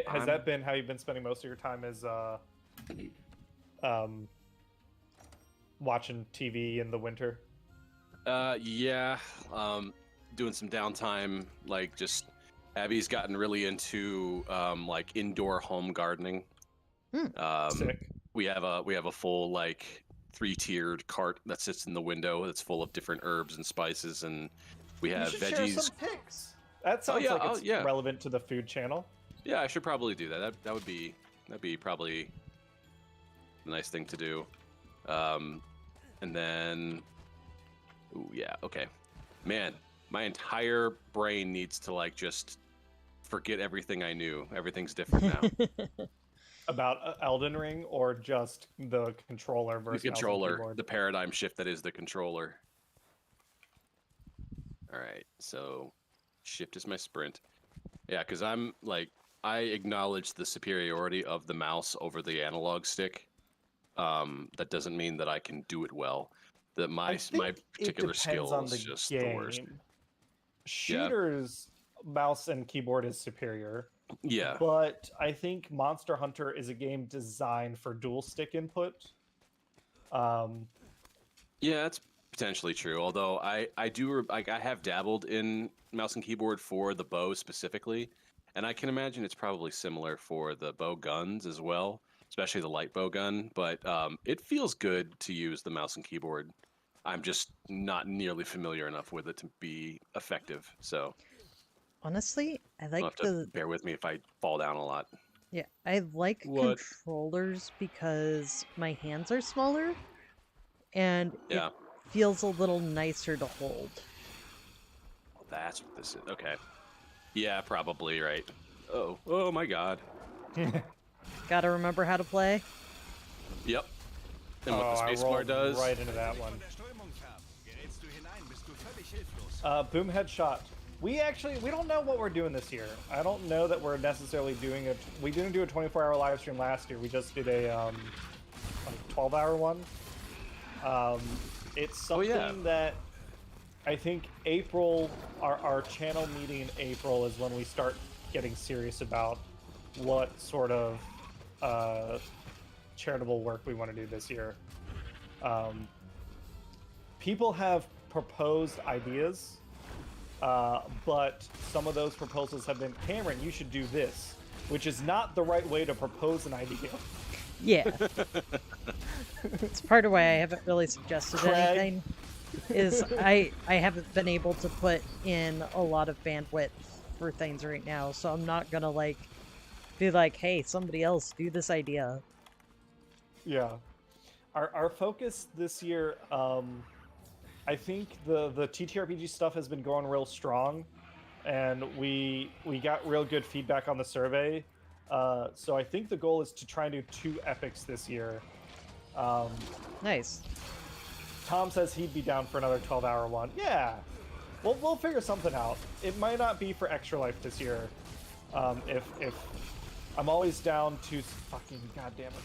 [SPEAKER 2] Has that been how you've been spending most of your time? Is watching TV in the winter?
[SPEAKER 3] Yeah. Doing some downtime. Like, just Abby's gotten really into like indoor home gardening.
[SPEAKER 2] Sick.
[SPEAKER 3] We have a full like 3-tiered cart that sits in the window that's full of different herbs and spices, and we have
[SPEAKER 2] You should
[SPEAKER 3] veggies.
[SPEAKER 2] share some pics. That sounds
[SPEAKER 3] yeah,
[SPEAKER 2] like it's
[SPEAKER 3] yeah.
[SPEAKER 2] relevant to the food channel.
[SPEAKER 3] Yeah, I should probably do that. That'd be probably a nice thing to do. And then, ooh, yeah, okay, man, my entire brain needs to like just forget everything I knew. Everything's different now.
[SPEAKER 2] About Elden Ring or just the controller versus
[SPEAKER 3] The
[SPEAKER 2] mouse and
[SPEAKER 3] controller,
[SPEAKER 2] keyboard?
[SPEAKER 3] the paradigm shift that is the controller. All right, so shift is my sprint. Yeah, because I'm like, I acknowledge the superiority of the mouse over the analog stick. That doesn't mean that I can do it well. That
[SPEAKER 2] I
[SPEAKER 3] my
[SPEAKER 2] think it
[SPEAKER 3] particular
[SPEAKER 2] depends
[SPEAKER 3] skill
[SPEAKER 2] on
[SPEAKER 3] is
[SPEAKER 2] the
[SPEAKER 3] just the worst.
[SPEAKER 2] game.
[SPEAKER 3] Yeah.
[SPEAKER 2] Shooters mouse and keyboard is superior,
[SPEAKER 3] Yeah.
[SPEAKER 2] but I think Monster Hunter is a game designed for dual stick input.
[SPEAKER 3] Yeah, that's potentially true. Although I do like I have dabbled in mouse and keyboard for the bow specifically, and I can imagine it's probably similar for the bow guns as well, especially the light bow gun. But it feels good to use the mouse and keyboard. I'm just not nearly familiar enough with it to be effective. So
[SPEAKER 1] Honestly, I
[SPEAKER 3] you'll
[SPEAKER 1] like
[SPEAKER 3] have to
[SPEAKER 1] the
[SPEAKER 3] bear with me if I fall down a lot.
[SPEAKER 1] yeah, I like
[SPEAKER 3] What?
[SPEAKER 1] controllers because my hands are smaller and it
[SPEAKER 3] Yeah,
[SPEAKER 1] feels a little nicer to hold.
[SPEAKER 3] that's what this is. Okay. Yeah, probably right. Oh my God.
[SPEAKER 1] Gotta remember how to play.
[SPEAKER 3] Yep. And what the
[SPEAKER 2] I
[SPEAKER 3] spacebar
[SPEAKER 2] rolled
[SPEAKER 3] does.
[SPEAKER 2] right into that one. Boom headshot. We don't know what we're doing this year. I don't know that we're necessarily doing it. We didn't do a 24-hour live stream last year. We just did a like 12-hour one. It's something that I think April, our channel meeting in April is when we start getting serious about what sort of charitable work we want to do this year. People have proposed ideas, but some of those proposals have been, Cameron, you should do this, which is not the right way to propose an idea.
[SPEAKER 1] Yeah. It's part of why I haven't really suggested anything. Is I haven't been able to put in a lot of bandwidth for things right now, so I'm not gonna like be like, hey, somebody else do this idea.
[SPEAKER 2] Yeah. Our focus this year, I think the TTRPG stuff has been going real strong, and we got real good feedback on the survey. So I think the goal is to try and do 2 epics this year.
[SPEAKER 1] Nice.
[SPEAKER 2] Tom says he'd be down for another 12-hour one. Yeah, we'll figure something out. It might not be for Extra Life this year. If I'm always down to fucking goddamn it.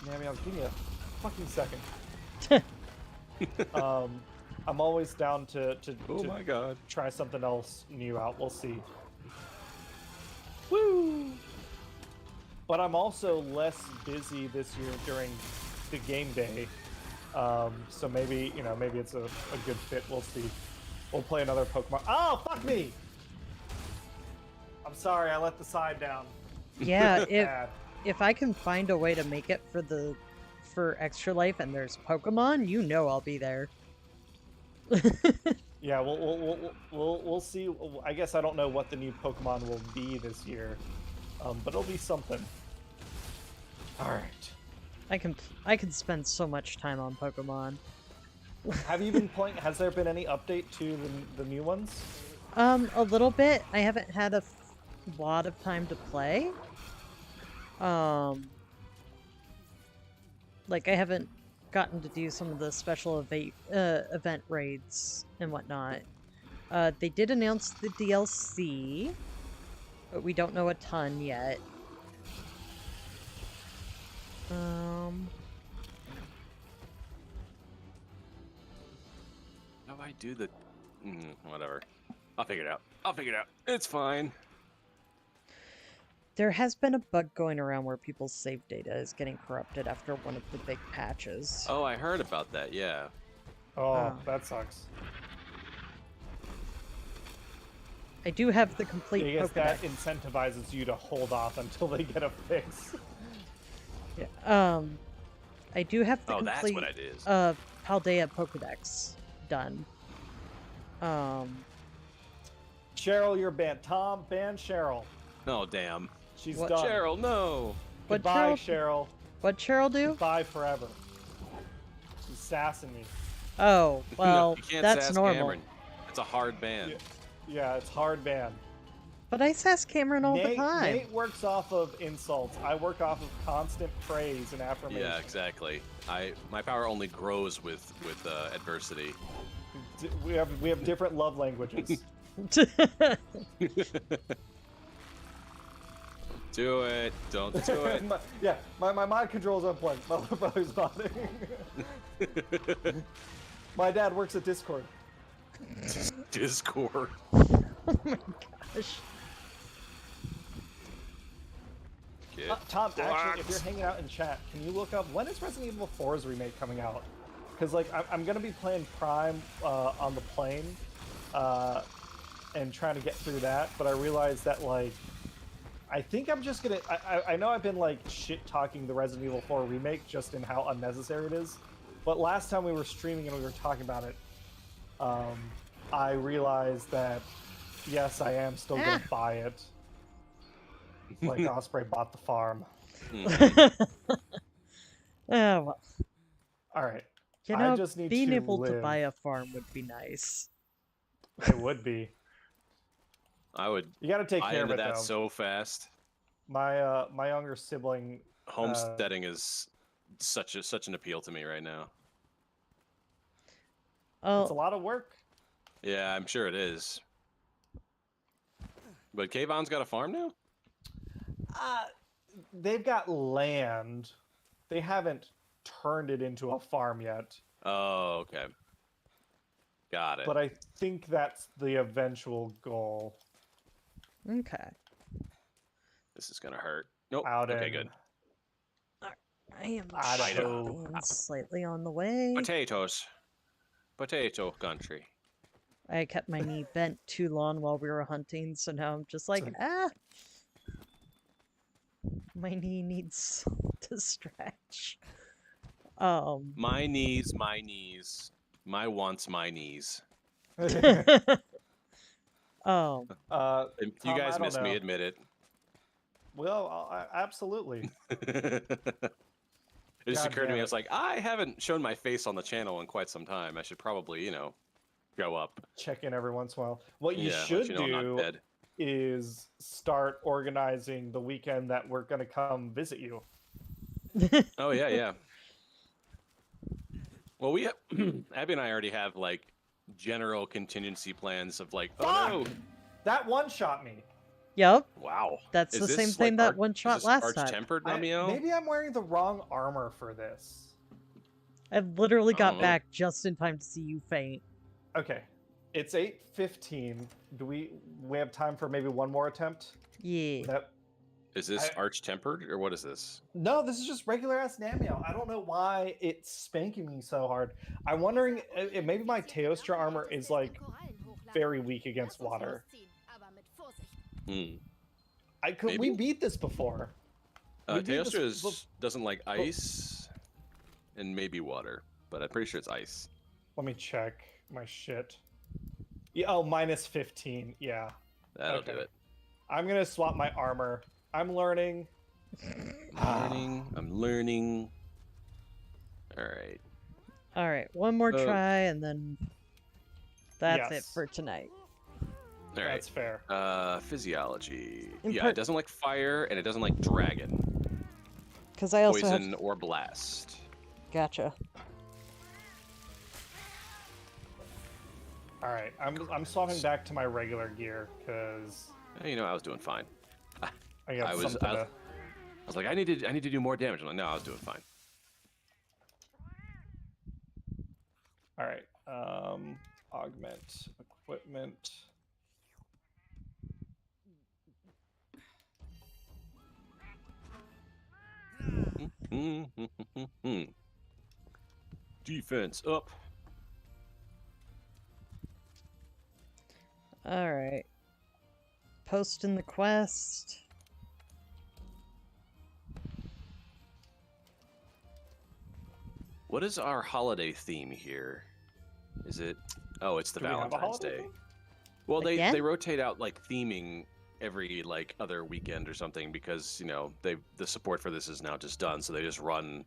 [SPEAKER 2] Mammy, I'll give me a fucking second. I'm always down to
[SPEAKER 3] Oh my God.
[SPEAKER 2] try something else new out. We'll see. Woo! But I'm also less busy this year during the game day. So maybe, maybe it's a good fit. We'll see. We'll play another Pokemon. Oh, fuck me! I'm sorry, I let the side down.
[SPEAKER 1] Yeah,
[SPEAKER 2] Bad.
[SPEAKER 1] if I can find a way to make it for Extra Life and there's Pokemon, you know I'll be there.
[SPEAKER 2] Yeah, we'll see. I guess I don't know what the new Pokemon will be this year, but it'll be something. All right.
[SPEAKER 1] I can spend so much time on Pokemon.
[SPEAKER 2] Have you been playing? Has there been any update to the new ones?
[SPEAKER 1] A little bit. I haven't had a lot of time to play. Like I haven't gotten to do some of the special event raids and whatnot. They did announce the DLC, but we don't know a ton yet.
[SPEAKER 3] How do I do the... whatever. I'll figure it out. It's fine.
[SPEAKER 1] There has been a bug going around where people's save data is getting corrupted after one of the big patches.
[SPEAKER 3] Oh, I heard about that, yeah.
[SPEAKER 2] Oh, that sucks.
[SPEAKER 1] I do have the complete
[SPEAKER 2] I guess
[SPEAKER 1] Pokedex.
[SPEAKER 2] that incentivizes you to hold off until they get a fix.
[SPEAKER 1] Yeah, I do have the
[SPEAKER 3] that's
[SPEAKER 1] complete
[SPEAKER 3] what it is.
[SPEAKER 1] Paldea Pokedex done.
[SPEAKER 2] Cheryl, you're banned. Tom, ban Cheryl.
[SPEAKER 3] Oh, damn.
[SPEAKER 2] She's
[SPEAKER 1] What?
[SPEAKER 2] done.
[SPEAKER 3] Cheryl, no.
[SPEAKER 1] What
[SPEAKER 2] Goodbye, Cheryl.
[SPEAKER 1] What'd Cheryl do?
[SPEAKER 2] Goodbye forever. She's sassing me.
[SPEAKER 1] Oh, well,
[SPEAKER 3] you can't
[SPEAKER 1] that's
[SPEAKER 3] sass
[SPEAKER 1] normal.
[SPEAKER 3] Cameron. It's a hard ban.
[SPEAKER 2] Yeah, it's hard ban.
[SPEAKER 1] But I sass Cameron all the time.
[SPEAKER 2] Nate works off of insults. I work off of constant praise and affirmation.
[SPEAKER 3] Yeah, exactly. My power only grows with adversity.
[SPEAKER 2] We have different love languages.
[SPEAKER 3] Do it. Don't do it.
[SPEAKER 2] my mind controls unplugged. My little brother's nodding. My dad works at Discord.
[SPEAKER 3] Discord.
[SPEAKER 1] Oh my gosh.
[SPEAKER 2] Tom, actually, if you're hanging out in chat, can you look up when is Resident Evil 4's remake coming out? Because like I'm gonna be playing Prime on the plane, and trying to get through that, but I realized that like I think I'm just gonna. I know I've been like shit talking the Resident Evil 4 remake just in how unnecessary it is, but last time we were streaming and we were talking about it, I realized that yes, I am still gonna buy it. Like Osprey bought the farm.
[SPEAKER 1] Oh, well.
[SPEAKER 2] All right.
[SPEAKER 1] You know,
[SPEAKER 2] I just need
[SPEAKER 1] being
[SPEAKER 2] to
[SPEAKER 1] able to
[SPEAKER 2] live.
[SPEAKER 1] buy a farm would be nice.
[SPEAKER 2] It would be.
[SPEAKER 3] I would.
[SPEAKER 2] You got to take
[SPEAKER 3] buy
[SPEAKER 2] care of
[SPEAKER 3] into
[SPEAKER 2] it
[SPEAKER 3] that
[SPEAKER 2] though.
[SPEAKER 3] so fast.
[SPEAKER 2] My younger sibling.
[SPEAKER 3] Homesteading is such an appeal to me right now.
[SPEAKER 2] It's a
[SPEAKER 1] Oh,
[SPEAKER 2] lot of work.
[SPEAKER 3] Yeah, I'm sure it is. But Kayvon's got a farm now?
[SPEAKER 2] They've got land. They haven't turned it into a farm yet.
[SPEAKER 3] Oh, okay. Got it.
[SPEAKER 2] But I think that's the eventual goal.
[SPEAKER 1] okay.
[SPEAKER 3] This is gonna hurt. Nope.
[SPEAKER 2] Out
[SPEAKER 3] Okay,
[SPEAKER 2] in
[SPEAKER 3] good.
[SPEAKER 1] I am
[SPEAKER 2] Idaho.
[SPEAKER 1] shipping slightly on the way.
[SPEAKER 3] Potatoes. Potato country.
[SPEAKER 1] I kept my knee bent too long while we were hunting, so now I'm just like, my knee needs to stretch.
[SPEAKER 3] My knees, my knees. My wants, my knees.
[SPEAKER 1] Um,
[SPEAKER 3] You
[SPEAKER 2] Tom,
[SPEAKER 3] guys
[SPEAKER 2] I don't
[SPEAKER 3] miss me,
[SPEAKER 2] know.
[SPEAKER 3] admit it.
[SPEAKER 2] Well, absolutely.
[SPEAKER 3] It just
[SPEAKER 2] God
[SPEAKER 3] occurred to
[SPEAKER 2] damn
[SPEAKER 3] me, I
[SPEAKER 2] it.
[SPEAKER 3] was like, I haven't shown my face on the channel in quite some time. I should probably, go up.
[SPEAKER 2] Check in every once in a while. What you
[SPEAKER 3] Yeah, let
[SPEAKER 2] should
[SPEAKER 3] you know I'm not
[SPEAKER 2] do
[SPEAKER 3] dead.
[SPEAKER 2] is start organizing the weekend that we're going to come visit you.
[SPEAKER 3] Oh, yeah, yeah. Well, we Abby and I already have, like, general contingency plans of, like, oh, no.
[SPEAKER 2] That one shot me.
[SPEAKER 1] yep,
[SPEAKER 3] Wow.
[SPEAKER 1] that's
[SPEAKER 3] Is
[SPEAKER 1] the
[SPEAKER 3] this,
[SPEAKER 1] same thing that
[SPEAKER 3] arch-
[SPEAKER 1] one
[SPEAKER 3] is
[SPEAKER 1] shot
[SPEAKER 3] this
[SPEAKER 1] last time.
[SPEAKER 3] Arch-tempered, Romeo?
[SPEAKER 2] Maybe I'm wearing the wrong armor for this.
[SPEAKER 1] I literally got
[SPEAKER 3] Oh.
[SPEAKER 1] back just in time to see you faint.
[SPEAKER 2] Okay. It's 8:15. Do we have time for maybe one more attempt?
[SPEAKER 1] Yeah.
[SPEAKER 2] That
[SPEAKER 3] Is this arch-tempered, or what is this?
[SPEAKER 2] No, this is just regular ass Namio. I don't know why it's spanking me so hard. I'm wondering if maybe my Teostra armor is like very weak against water.
[SPEAKER 3] Hmm.
[SPEAKER 2] We beat this before. We beat this
[SPEAKER 3] Teostra doesn't like ice and maybe water, but I'm pretty sure it's ice.
[SPEAKER 2] Let me check my shit. Yeah, oh, minus 15. Yeah.
[SPEAKER 3] That'll
[SPEAKER 2] Okay.
[SPEAKER 3] do it.
[SPEAKER 2] I'm gonna swap my armor. I'm learning.
[SPEAKER 3] I'm learning. All right.
[SPEAKER 1] All right, one more try, and then that's it
[SPEAKER 2] Yes.
[SPEAKER 1] for tonight.
[SPEAKER 3] All right.
[SPEAKER 2] That's fair.
[SPEAKER 3] Physiology. Yeah, it doesn't like fire, and it doesn't like dragon,
[SPEAKER 1] Because I also
[SPEAKER 3] poison,
[SPEAKER 1] have...
[SPEAKER 3] or blast.
[SPEAKER 1] Gotcha.
[SPEAKER 2] All right, I'm swapping back to my regular gear because
[SPEAKER 3] Hey, I was doing fine.
[SPEAKER 2] I got
[SPEAKER 3] I was like, I need to do more damage. I'm like, no, I was doing fine.
[SPEAKER 2] All right. Augment equipment.
[SPEAKER 3] Defense up.
[SPEAKER 1] All right. Posting the quest.
[SPEAKER 3] What is our holiday theme here? Is it? Oh, it's the
[SPEAKER 2] Do we have a
[SPEAKER 3] Valentine's
[SPEAKER 2] holiday
[SPEAKER 3] Day.
[SPEAKER 2] theme?
[SPEAKER 3] Well,
[SPEAKER 1] Again?
[SPEAKER 3] they rotate out like theming every like other weekend or something because the support for this is now just done, so they just run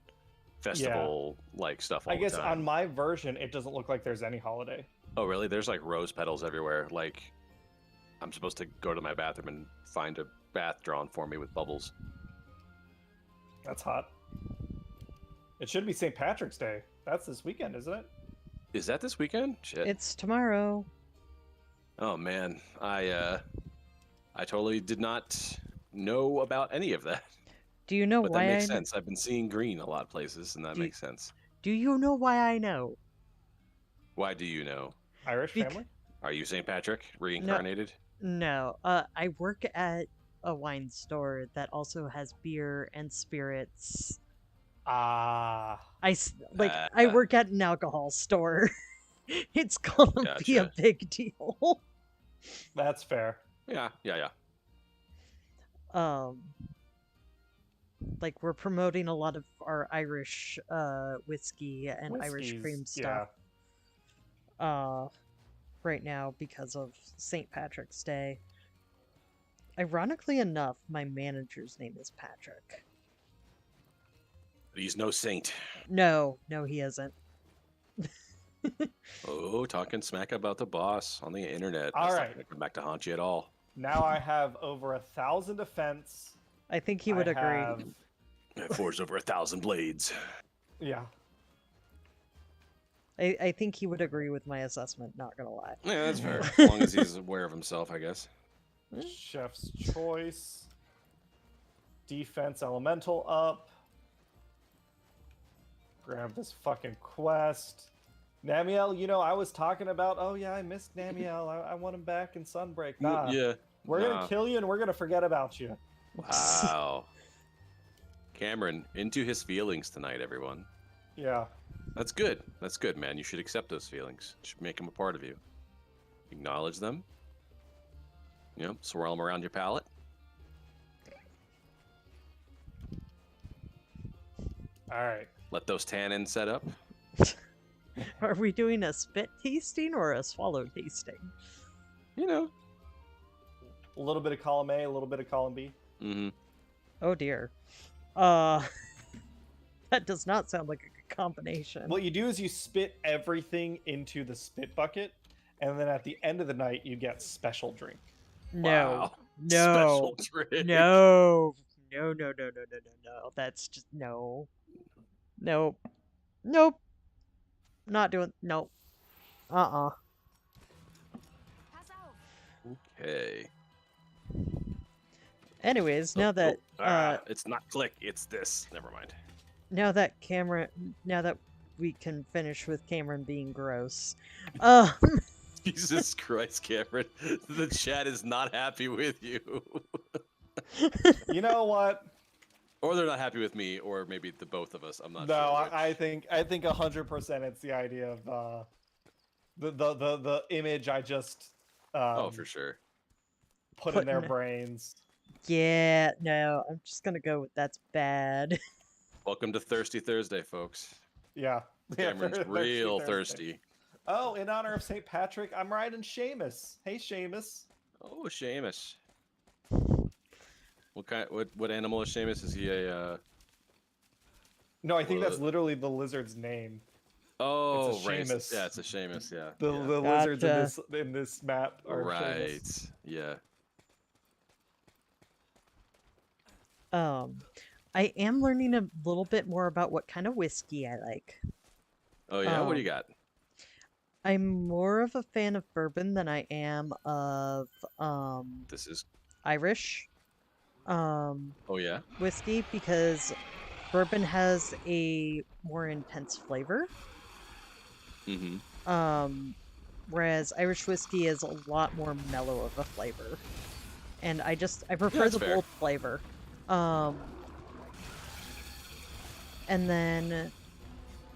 [SPEAKER 3] festival like stuff all
[SPEAKER 2] I guess
[SPEAKER 3] the time.
[SPEAKER 2] on my version, it doesn't look like there's any holiday.
[SPEAKER 3] Oh, really? There's like rose petals everywhere. Like, I'm supposed to go to my bathroom and find a bath drawn for me with bubbles.
[SPEAKER 2] That's hot. It should be St. Patrick's Day. That's this weekend, isn't it?
[SPEAKER 3] Is that this weekend? Shit.
[SPEAKER 1] It's tomorrow.
[SPEAKER 3] Oh man, I totally did not know about any of that.
[SPEAKER 1] Do you know
[SPEAKER 3] But
[SPEAKER 1] why
[SPEAKER 3] that makes
[SPEAKER 1] I
[SPEAKER 3] sense. I've been seeing green a lot of places, and that
[SPEAKER 1] Do-
[SPEAKER 3] makes sense.
[SPEAKER 1] Do you know why I know?
[SPEAKER 3] Why do you know?
[SPEAKER 2] Irish
[SPEAKER 1] Bec-
[SPEAKER 2] family?
[SPEAKER 3] Are you St. Patrick
[SPEAKER 1] No,
[SPEAKER 3] reincarnated?
[SPEAKER 1] no. I work at a wine store that also has beer and spirits.
[SPEAKER 2] Ah,
[SPEAKER 1] I work at an alcohol store. It's gonna be a
[SPEAKER 3] Gotcha.
[SPEAKER 1] big deal.
[SPEAKER 2] that's fair.
[SPEAKER 3] Yeah.
[SPEAKER 1] um like we're promoting a lot of our Irish whiskey and Irish
[SPEAKER 2] Whiskies,
[SPEAKER 1] cream
[SPEAKER 2] yeah.
[SPEAKER 1] stuff right now because of St. Patrick's Day. Ironically enough, my manager's name is Patrick.
[SPEAKER 3] But he's no saint.
[SPEAKER 1] No, he isn't.
[SPEAKER 3] Oh, talking smack about the boss on the internet.
[SPEAKER 2] All
[SPEAKER 3] That's
[SPEAKER 2] right.
[SPEAKER 3] not gonna come back to haunt you at all.
[SPEAKER 2] Now I have over 1,000 defense.
[SPEAKER 1] I think he would
[SPEAKER 2] I
[SPEAKER 1] agree.
[SPEAKER 2] have-
[SPEAKER 3] It forged over 1,000 blades.
[SPEAKER 2] Yeah.
[SPEAKER 1] I think he would agree with my assessment, not gonna lie.
[SPEAKER 3] Yeah, that's fair. As long as he's aware of himself, I guess.
[SPEAKER 2] Chef's choice. Defense elemental up. Grab this fucking quest. Namiel, you know, I was talking about, oh yeah, I missed Namiel. I want him back in Sunbreak. Nah.
[SPEAKER 3] Yeah.
[SPEAKER 2] We're
[SPEAKER 3] nah.
[SPEAKER 2] gonna kill you and we're gonna forget about you.
[SPEAKER 3] Wow. Cameron, into his feelings tonight, everyone.
[SPEAKER 2] Yeah.
[SPEAKER 3] That's good. That's good, man. You should accept those feelings. You should make them a part of you. Acknowledge them. You know, swirl them around your palate.
[SPEAKER 2] All right.
[SPEAKER 3] Let those tannins set up.
[SPEAKER 1] Are we doing a spit tasting or a swallow tasting?
[SPEAKER 3] You know.
[SPEAKER 2] A little bit of column A, a little bit of column B.
[SPEAKER 3] Mm-hmm.
[SPEAKER 1] Oh dear. That does not sound like a good combination.
[SPEAKER 2] What you do is you spit everything into the spit bucket, and then at the end of the night, you get special drink.
[SPEAKER 1] No.
[SPEAKER 3] Wow.
[SPEAKER 1] No.
[SPEAKER 3] Special drink.
[SPEAKER 1] No. No. That's just no. Nope. Not doing. Nope.
[SPEAKER 4] Pass auf.
[SPEAKER 3] Okay.
[SPEAKER 1] Anyways, now that
[SPEAKER 3] it's not click, it's this. Never mind.
[SPEAKER 1] now that we can finish with Cameron being gross.
[SPEAKER 3] Jesus Christ, Cameron. The chat is not happy with you.
[SPEAKER 2] You know what?
[SPEAKER 3] Or they're not happy with me, or maybe the both of us. I'm not
[SPEAKER 2] No,
[SPEAKER 3] sure. which.
[SPEAKER 2] I think 100% it's the idea of the image I just
[SPEAKER 3] Oh, for sure.
[SPEAKER 2] put in their
[SPEAKER 1] Putting-
[SPEAKER 2] brains.
[SPEAKER 1] Yeah, no, I'm just gonna go with that's bad.
[SPEAKER 3] Welcome to Thirsty Thursday, folks.
[SPEAKER 2] Yeah.
[SPEAKER 3] Cameron's
[SPEAKER 2] Thirsty
[SPEAKER 3] real
[SPEAKER 2] Thursday.
[SPEAKER 3] thirsty.
[SPEAKER 2] Oh, in honor of St. Patrick, I'm riding Seamus. Hey, Seamus.
[SPEAKER 3] Oh, Seamus. What animal is Seamus? Is he a
[SPEAKER 2] No, I think
[SPEAKER 3] Well,
[SPEAKER 2] that's literally the lizard's name.
[SPEAKER 3] Oh,
[SPEAKER 2] It's a
[SPEAKER 3] right.
[SPEAKER 2] Seamus.
[SPEAKER 3] Yeah, it's a Seamus, yeah.
[SPEAKER 2] The
[SPEAKER 3] yeah.
[SPEAKER 2] lizards
[SPEAKER 1] Gotcha.
[SPEAKER 2] in this map are
[SPEAKER 3] Right.
[SPEAKER 2] Seamus.
[SPEAKER 3] Yeah.
[SPEAKER 1] I am learning a little bit more about what kind of whiskey I like.
[SPEAKER 3] Oh yeah, what do you got?
[SPEAKER 1] I'm more of a fan of bourbon than I am of
[SPEAKER 3] This is
[SPEAKER 1] Irish
[SPEAKER 3] oh yeah.
[SPEAKER 1] whiskey because bourbon has a more intense flavor.
[SPEAKER 3] Mm-hmm.
[SPEAKER 1] Whereas Irish whiskey is a lot more mellow of a flavor. And I prefer
[SPEAKER 3] that's
[SPEAKER 1] the
[SPEAKER 3] fair.
[SPEAKER 1] bold flavor. And then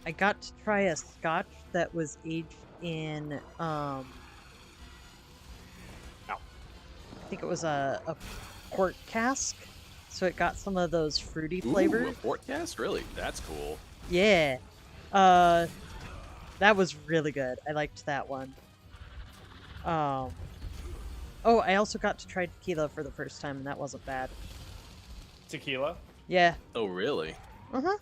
[SPEAKER 1] I got to try a scotch that was aged in I think it was a port cask. So it got some of those fruity flavors.
[SPEAKER 3] Ooh, a port cast? Really? That's cool.
[SPEAKER 1] Yeah. That was really good. I liked that one. Oh, I also got to try tequila for the first time, and that wasn't bad.
[SPEAKER 2] Tequila.
[SPEAKER 1] Yeah.
[SPEAKER 3] Oh really?
[SPEAKER 1] Uh-huh.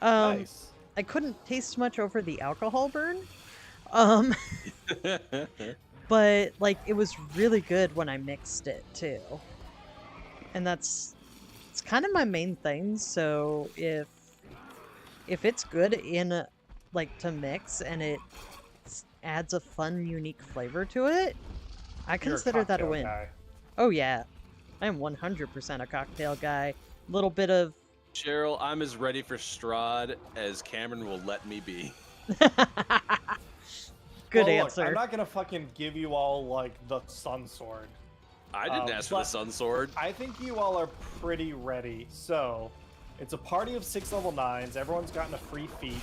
[SPEAKER 2] Nice.
[SPEAKER 1] I couldn't taste much over the alcohol burn. But like it was really good when I mixed it too. And it's kind of my main thing, so if it's good in like to mix and it adds a fun unique flavor to it, I
[SPEAKER 2] You're
[SPEAKER 1] consider that a
[SPEAKER 2] cocktail
[SPEAKER 1] win.
[SPEAKER 2] guy.
[SPEAKER 1] Oh yeah, I am 100% a cocktail guy. Little bit of.
[SPEAKER 3] Cheryl, I'm as ready for Strahd as Cameron will let me be.
[SPEAKER 1] Good
[SPEAKER 2] Well,
[SPEAKER 1] answer.
[SPEAKER 2] Look, I'm not gonna fucking give you all like the Sun Sword.
[SPEAKER 3] I didn't ask for the
[SPEAKER 2] but
[SPEAKER 3] Sun Sword.
[SPEAKER 2] I think you all are pretty ready. So, it's a party of 6 level 9s. Everyone's gotten a free feat.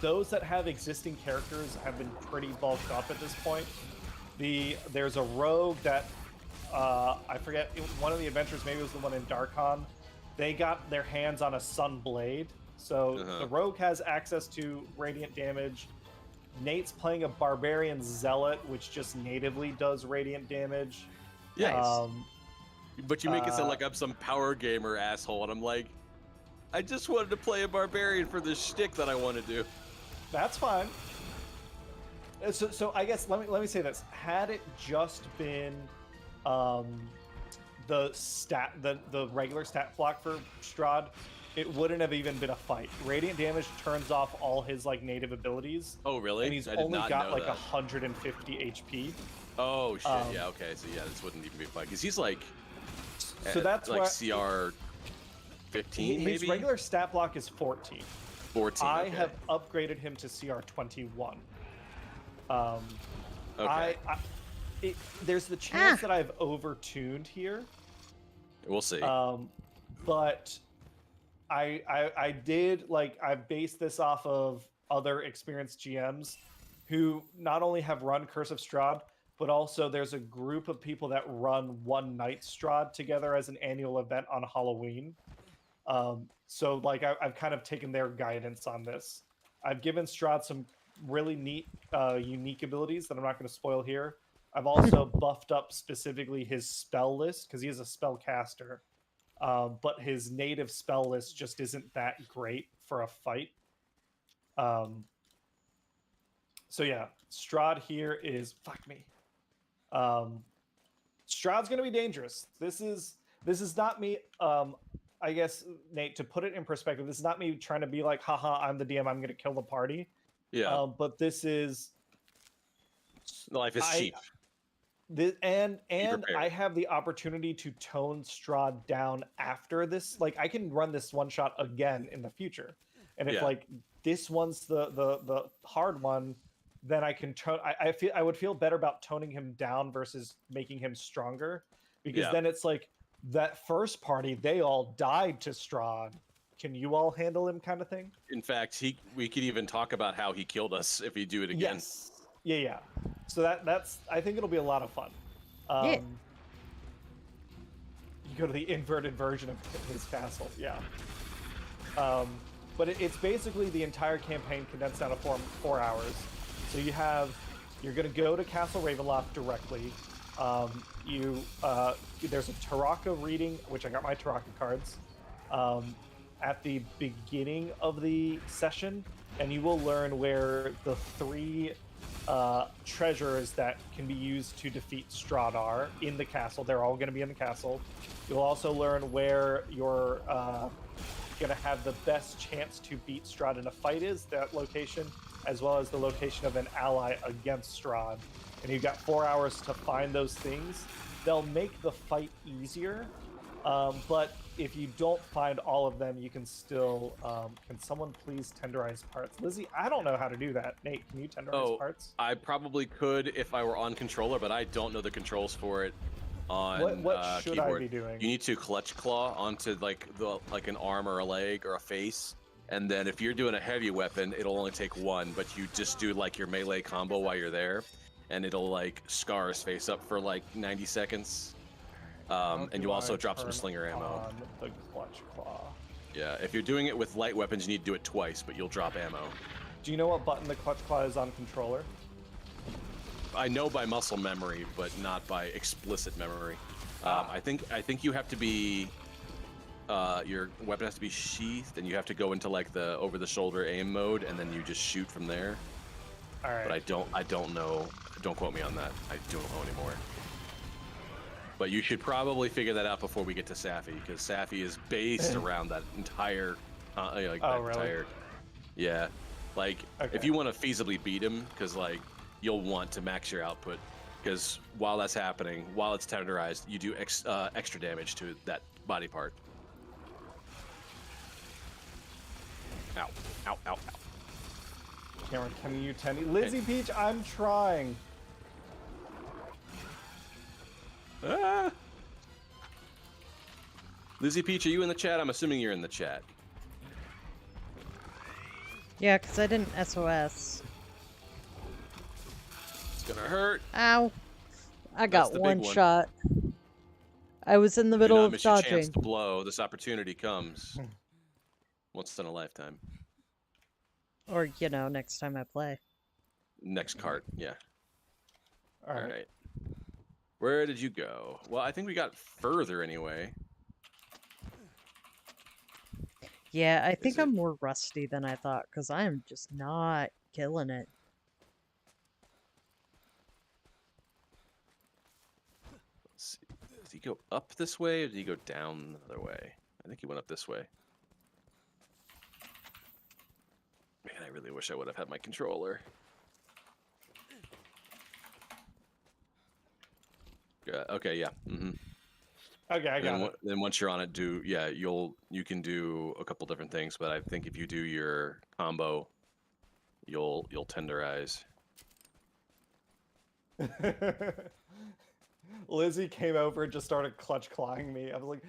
[SPEAKER 2] Those that have existing characters have been pretty bulked up at this point. There's a rogue that I forget, one of the adventures, maybe it was the one in Darkon. They got their hands on a Sun Blade. So the rogue has access to radiant damage. Nate's playing a Barbarian Zealot, which just natively does radiant damage.
[SPEAKER 3] Yes. But you make it sound like I'm some power gamer asshole, and I'm like, I just wanted to play a Barbarian for the shtick that I want to do.
[SPEAKER 2] That's fine. So I guess let me say this: had it just been the regular stat block for Strahd, it wouldn't have even been a fight. Radiant damage turns off all his like native abilities.
[SPEAKER 3] Oh really?
[SPEAKER 2] And he's only got like 150 HP.
[SPEAKER 3] Oh shit! Yeah. Okay. So yeah, this wouldn't even be a fight because he's like.
[SPEAKER 2] So that's
[SPEAKER 3] like
[SPEAKER 2] why
[SPEAKER 3] CR 15 maybe.
[SPEAKER 2] His regular stat block is 14.
[SPEAKER 3] 14.
[SPEAKER 2] I
[SPEAKER 3] okay.
[SPEAKER 2] have upgraded him to CR 21.
[SPEAKER 3] Okay.
[SPEAKER 2] There's the chance that I've overtuned here.
[SPEAKER 3] We'll see.
[SPEAKER 2] But I did I based this off of other experienced GMs who not only have run Curse of Strahd, but also there's a group of people that run One Night Strahd together as an annual event on Halloween. So I've kind of taken their guidance on this. I've given Strahd some really neat, unique abilities that I'm not going to spoil here. I've also buffed up specifically his spell list because he is a spell caster. But his native spell list just isn't that great for a fight. So yeah, Strahd here is fuck me. Strahd's gonna be dangerous. This is not me. I guess Nate, to put it in perspective, this is not me trying to be like, haha, I'm the DM, I'm gonna kill the party.
[SPEAKER 3] Yeah.
[SPEAKER 2] But this is
[SPEAKER 3] life is cheap.
[SPEAKER 2] And I have the opportunity to tone Strahd down after this. Like I can run this one shot again in the future, and if like this one's the hard one, then I can tone. I would feel better about toning him down versus making him stronger, because then it's like that first party they all died to Strahd. Can you all handle him, kind of thing?
[SPEAKER 3] In fact, we could even talk about how he killed us if we do it again.
[SPEAKER 2] Yes. Yeah. So that's I think it'll be a lot of fun. You go to the inverted version of his castle, but it's basically the entire campaign condensed down to 4 hours. So you're going to go to Castle Ravenloft directly. There's a Taraka reading, which I got my Taraka cards, at the beginning of the session, and you will learn where the 3 treasures that can be used to defeat Strahd are in the castle. They're all going to be in the castle. You'll also learn where you're going to have the best chance to beat Strahd in a fight is, that location, as well as the location of an ally against Strahd. And you've got 4 hours to find those things. They'll make the fight easier, but if you don't find all of them, you can still... can someone please tenderize parts? Lizzie, I don't know how to do that. Nate, can you tenderize parts?
[SPEAKER 3] I probably could if I were on controller, but I don't know the controls for it on
[SPEAKER 2] what should
[SPEAKER 3] keyboard.
[SPEAKER 2] I be doing?
[SPEAKER 3] You need to clutch claw onto like an arm or a leg or a face, and then if you're doing a heavy weapon, it'll only take 1, but you just do like your melee combo while you're there, and it'll like scar his face up for like 90 seconds. And you also drop some slinger ammo.
[SPEAKER 2] On the clutch claw.
[SPEAKER 3] Yeah, if you're doing it with light weapons, you need to do it twice, but you'll drop ammo.
[SPEAKER 2] Do you know what button the clutch claw is on controller?
[SPEAKER 3] I know by muscle memory, but not by explicit memory. I think you have to be your weapon has to be sheathed, and you have to go into like the over-the-shoulder aim mode, and then you just shoot from there.
[SPEAKER 2] All right.
[SPEAKER 3] But I don't know. Don't quote me on that. I don't know anymore. But you should probably figure that out before we get to Safi, because Safi is based around that entire,
[SPEAKER 2] really?
[SPEAKER 3] Yeah, like if you want to feasibly beat him, because like you'll want to max your output Because while that's happening, while it's tenderized, you do extra damage to that body part. Ow, ow, ow, ow.
[SPEAKER 2] Cameron, can you tend me? Lizzie Peach, I'm trying.
[SPEAKER 3] Ah! Lizzie Peach, are you in the chat? I'm assuming you're in the chat.
[SPEAKER 1] Yeah, because I didn't SOS.
[SPEAKER 3] It's gonna hurt.
[SPEAKER 1] Ow. I got
[SPEAKER 3] the big
[SPEAKER 1] one
[SPEAKER 3] one.
[SPEAKER 1] shot. I was in the
[SPEAKER 3] Do
[SPEAKER 1] middle
[SPEAKER 3] not
[SPEAKER 1] of
[SPEAKER 3] miss your chance
[SPEAKER 1] dodging.
[SPEAKER 3] to blow. This opportunity comes once in a lifetime.
[SPEAKER 1] Or, you know, next time I play.
[SPEAKER 3] Next cart, yeah.
[SPEAKER 2] All
[SPEAKER 3] All
[SPEAKER 2] right.
[SPEAKER 3] right. Where did you go? Well, I think we got further anyway.
[SPEAKER 1] Yeah, I think
[SPEAKER 3] it?
[SPEAKER 1] I'm more rusty than I thought, because I am just not killing it.
[SPEAKER 3] Let's see. Did he go up this way or did he go down the other way? I think he went up this way. Man, I really wish I would have had my controller. Yeah, okay, yeah. Mm-hmm.
[SPEAKER 2] Okay, I got it.
[SPEAKER 3] Then once you're on it, you can do a couple different things, but I think if you do your combo, you'll tenderize.
[SPEAKER 2] Lizzie came over and just started clutch clawing me. I was like,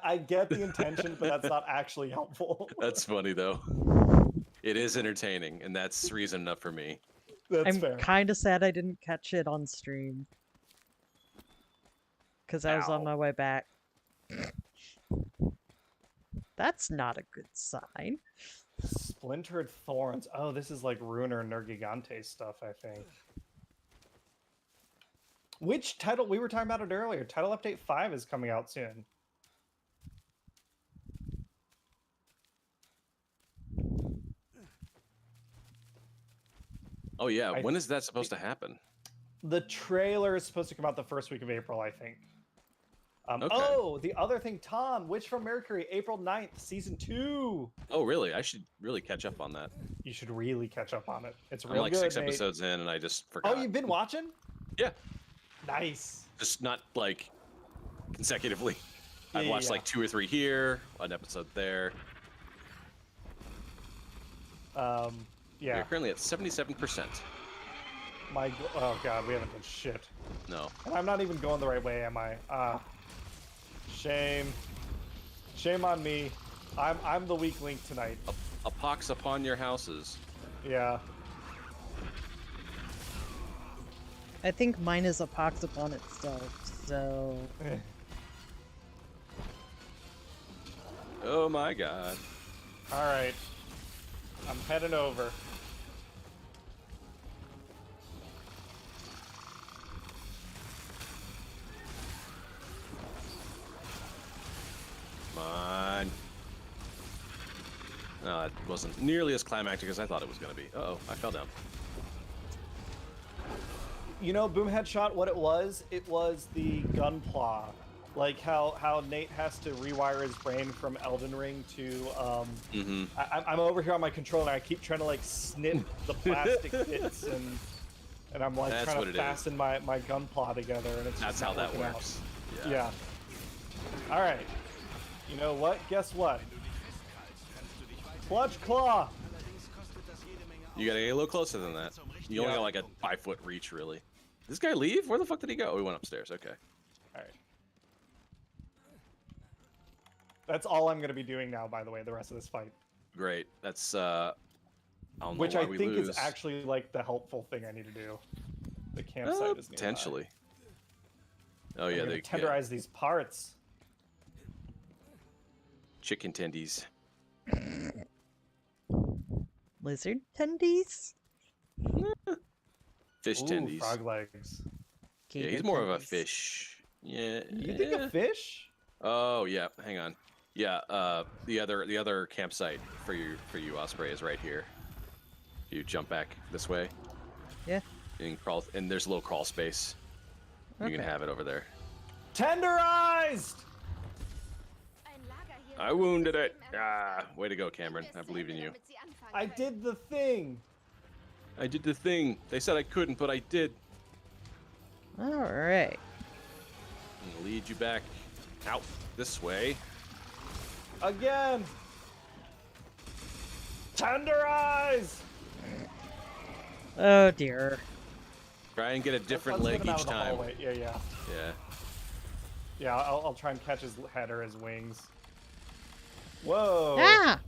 [SPEAKER 2] I get the intention, but that's not actually helpful.
[SPEAKER 3] That's funny though. It is entertaining, and that's reason enough for me.
[SPEAKER 2] That's
[SPEAKER 1] I'm
[SPEAKER 2] fair.
[SPEAKER 1] kind of sad I didn't catch it on stream. Because I was on
[SPEAKER 2] Ow.
[SPEAKER 1] my way back. That's not a good sign.
[SPEAKER 2] Splintered Thorns. Oh, this is like Ruiner Nergigante stuff, I think. Which title? We were talking about it earlier. Title Update 5 is coming out soon.
[SPEAKER 3] Oh yeah, when is that supposed to happen?
[SPEAKER 2] The trailer is supposed to come out the first week of April, I think.
[SPEAKER 3] Okay.
[SPEAKER 2] Oh, the other thing, Tom, Witch from Mercury, April 9th, Season 2.
[SPEAKER 3] Oh really? I should really catch up on that.
[SPEAKER 2] You should really catch up on it. It's
[SPEAKER 3] I'm
[SPEAKER 2] real
[SPEAKER 3] like
[SPEAKER 2] good,
[SPEAKER 3] 6
[SPEAKER 2] Nate.
[SPEAKER 3] episodes in, and I just forgot.
[SPEAKER 2] Oh, you've been watching?
[SPEAKER 3] Yeah.
[SPEAKER 2] Nice.
[SPEAKER 3] Just not like consecutively. I've
[SPEAKER 2] Yeah,
[SPEAKER 3] watched
[SPEAKER 2] yeah.
[SPEAKER 3] like 2 or 3 here, an episode there.
[SPEAKER 2] Yeah.
[SPEAKER 3] We're currently at 77%.
[SPEAKER 2] Oh god, we haven't done shit.
[SPEAKER 3] No.
[SPEAKER 2] And I'm not even going the right way, am I? Shame. Shame on me. I'm the weak link tonight.
[SPEAKER 3] A pox upon your houses.
[SPEAKER 2] Yeah.
[SPEAKER 1] I think mine is a pox upon itself, so...
[SPEAKER 3] Oh my god.
[SPEAKER 2] Alright. I'm heading over.
[SPEAKER 3] Come on. No, it wasn't nearly as climactic as I thought it was going to be. Uh-oh, I fell down.
[SPEAKER 2] You know, Boom Headshot, what it was the gunpla. Like how Nate has to rewire his brain from Elden Ring to I'm over here on my controller and I keep trying to like snip the plastic bits and I'm like trying to fasten my gunpla together and it's
[SPEAKER 3] That's
[SPEAKER 2] just
[SPEAKER 3] how
[SPEAKER 2] not
[SPEAKER 3] that
[SPEAKER 2] working
[SPEAKER 3] works.
[SPEAKER 2] out. Yeah. All right. You know what? Guess what? Clutch Claw.
[SPEAKER 3] You gotta get a little closer than that. You only got like a 5-foot reach, really. This guy leave? Where the fuck did he go? Oh, he went upstairs. Okay.
[SPEAKER 2] All right. That's all I'm going to be doing now, by the way, the rest of this fight.
[SPEAKER 3] Great. That's I don't know
[SPEAKER 2] Which
[SPEAKER 3] why
[SPEAKER 2] I
[SPEAKER 3] we
[SPEAKER 2] think
[SPEAKER 3] lose.
[SPEAKER 2] is actually like the helpful thing I need to do. The campsite is nearby.
[SPEAKER 3] Potentially. Oh yeah,
[SPEAKER 2] they
[SPEAKER 3] they
[SPEAKER 2] tenderize these parts.
[SPEAKER 3] chicken tendies.
[SPEAKER 1] Lizard tendies?
[SPEAKER 3] Fish
[SPEAKER 2] Ooh,
[SPEAKER 3] tendies.
[SPEAKER 2] frog legs.
[SPEAKER 3] Yeah,
[SPEAKER 1] Gator
[SPEAKER 3] he's more of a
[SPEAKER 1] tendies.
[SPEAKER 3] fish. Yeah.
[SPEAKER 2] You think a fish?
[SPEAKER 3] Oh yeah, hang on. Yeah, the other campsite for you Osprey is right here. You jump back this way.
[SPEAKER 1] Yeah.
[SPEAKER 3] You can crawl, and there's a little crawl space. You can
[SPEAKER 1] Okay.
[SPEAKER 3] have it over there.
[SPEAKER 2] Tenderized!
[SPEAKER 3] I wounded it. Ah, way to go, Cameron. I believed in you.
[SPEAKER 2] I did the thing.
[SPEAKER 3] I did the thing. They said I couldn't, but I did.
[SPEAKER 1] All right.
[SPEAKER 3] I'm gonna lead you back out this way.
[SPEAKER 2] Again. Tenderize.
[SPEAKER 1] Oh dear.
[SPEAKER 3] Try and get a different
[SPEAKER 2] Let's
[SPEAKER 3] leg
[SPEAKER 2] get him out
[SPEAKER 3] each
[SPEAKER 2] of the
[SPEAKER 3] time.
[SPEAKER 2] hallway. Yeah.
[SPEAKER 3] Yeah.
[SPEAKER 2] Yeah, I'll try and catch his head or his wings. Whoa.
[SPEAKER 1] Ah!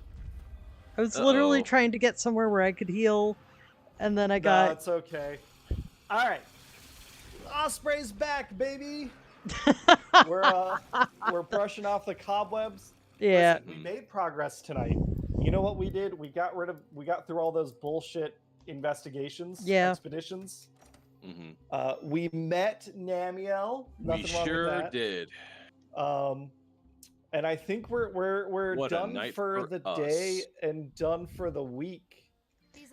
[SPEAKER 1] I was literally
[SPEAKER 3] Uh-oh.
[SPEAKER 1] trying to get somewhere where I could heal, and then I
[SPEAKER 2] No,
[SPEAKER 1] got.
[SPEAKER 2] it's okay. All right. Osprey's back, baby. We're brushing off the cobwebs.
[SPEAKER 1] Yeah.
[SPEAKER 2] Listen, we made progress tonight. You know what we did? We got through all those bullshit investigations, expeditions.
[SPEAKER 3] Mm-hmm.
[SPEAKER 2] We met Namiel.
[SPEAKER 3] We sure did.
[SPEAKER 2] And I think we're
[SPEAKER 3] What a
[SPEAKER 2] done
[SPEAKER 3] night
[SPEAKER 2] for
[SPEAKER 3] for
[SPEAKER 2] the
[SPEAKER 3] us.
[SPEAKER 2] day and done for the week.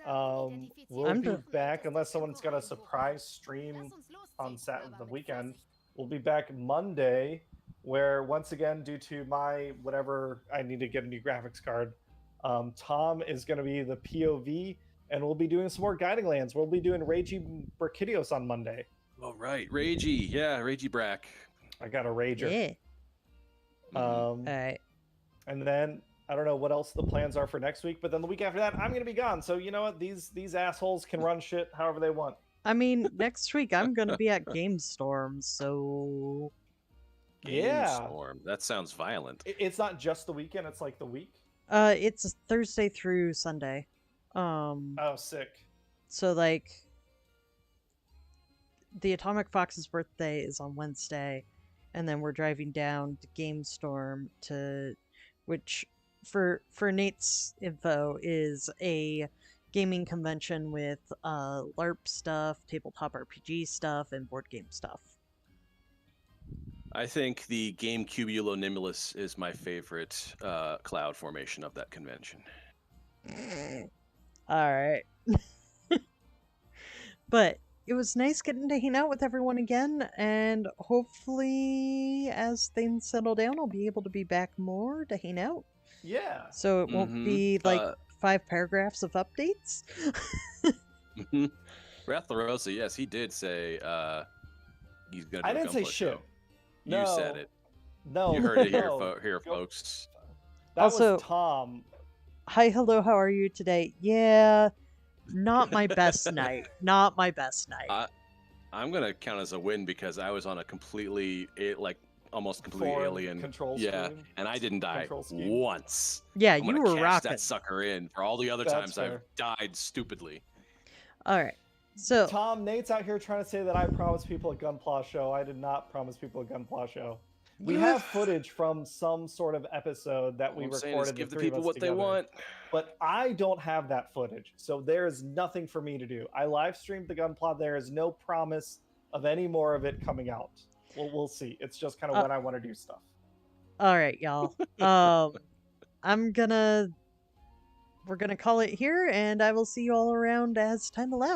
[SPEAKER 2] We'll be back unless someone's got a surprise stream on the weekend. We'll be back Monday, where once again, due to my whatever, I need to get a new graphics card. Tom is going to be the POV, and we'll be doing some more Guiding Lands. We'll be doing Ragey Brachidios on Monday.
[SPEAKER 3] All right, Ragey. Yeah, Ragey Brack.
[SPEAKER 2] I got a Rager.
[SPEAKER 1] Yeah. All
[SPEAKER 2] Um,
[SPEAKER 1] right.
[SPEAKER 2] And then I don't know what else the plans are for next week, but then the week after that, I'm going to be gone. So you know what? These assholes can run shit however they want.
[SPEAKER 1] I mean, next week I'm gonna be at GameStorm, so
[SPEAKER 2] Yeah.
[SPEAKER 3] Storm. That sounds violent.
[SPEAKER 2] It's not just the weekend; it's like the week.
[SPEAKER 1] it's Thursday through Sunday.
[SPEAKER 2] Oh, sick.
[SPEAKER 1] So like, the Atomic Fox's birthday is on Wednesday, and then we're driving down to GameStorm which for Nate's info is a gaming convention with LARP stuff, tabletop RPG stuff, and board game stuff.
[SPEAKER 3] I think the game Cumulonimbus is my favorite cloud formation of that convention.
[SPEAKER 1] All right. But it was nice getting to hang out with everyone again, and hopefully as things settle down, I'll be able to be back more to hang out.
[SPEAKER 2] Yeah.
[SPEAKER 1] So it won't be like 5 paragraphs of updates.
[SPEAKER 3] Ratharosa, yes, he did say he's gonna do
[SPEAKER 2] I
[SPEAKER 3] a
[SPEAKER 2] didn't say
[SPEAKER 3] Gunpla
[SPEAKER 2] shit.
[SPEAKER 3] show.
[SPEAKER 2] No.
[SPEAKER 3] You said it.
[SPEAKER 2] No.
[SPEAKER 3] You heard it here,
[SPEAKER 2] no.
[SPEAKER 3] here folks.
[SPEAKER 2] That
[SPEAKER 1] Also-
[SPEAKER 2] was Tom.
[SPEAKER 1] Hi, hello, how are you today? Yeah, not my best night. Not my best night.
[SPEAKER 3] I'm gonna count as a win because I was on a completely almost completely
[SPEAKER 2] Foreign
[SPEAKER 3] alien
[SPEAKER 2] control
[SPEAKER 3] yeah,
[SPEAKER 2] scheme.
[SPEAKER 3] and I didn't die
[SPEAKER 2] Control scheme.
[SPEAKER 3] once.
[SPEAKER 1] Yeah,
[SPEAKER 3] I'm
[SPEAKER 1] you
[SPEAKER 3] gonna
[SPEAKER 1] were
[SPEAKER 3] cash
[SPEAKER 1] rocking.
[SPEAKER 3] that sucker in for all the other
[SPEAKER 2] That's
[SPEAKER 3] times
[SPEAKER 2] fair.
[SPEAKER 3] I've died stupidly.
[SPEAKER 1] All right. So
[SPEAKER 2] Tom, Nate's out here trying to say that I promised people a Gunpla show. I did not promise people a Gunpla show. We have footage from some sort of episode that we
[SPEAKER 3] All I'm saying
[SPEAKER 2] recorded.
[SPEAKER 3] is give the
[SPEAKER 2] three of
[SPEAKER 3] people
[SPEAKER 2] us
[SPEAKER 3] what
[SPEAKER 2] together.
[SPEAKER 3] they want.
[SPEAKER 2] But I don't have that footage, so there is nothing for me to do. I live streamed the Gunpla. There is no promise of any more of it coming out. We'll see. It's just kind of when I want to do stuff.
[SPEAKER 1] all right, y'all. We're gonna call it here, and I will see you all around as time allows.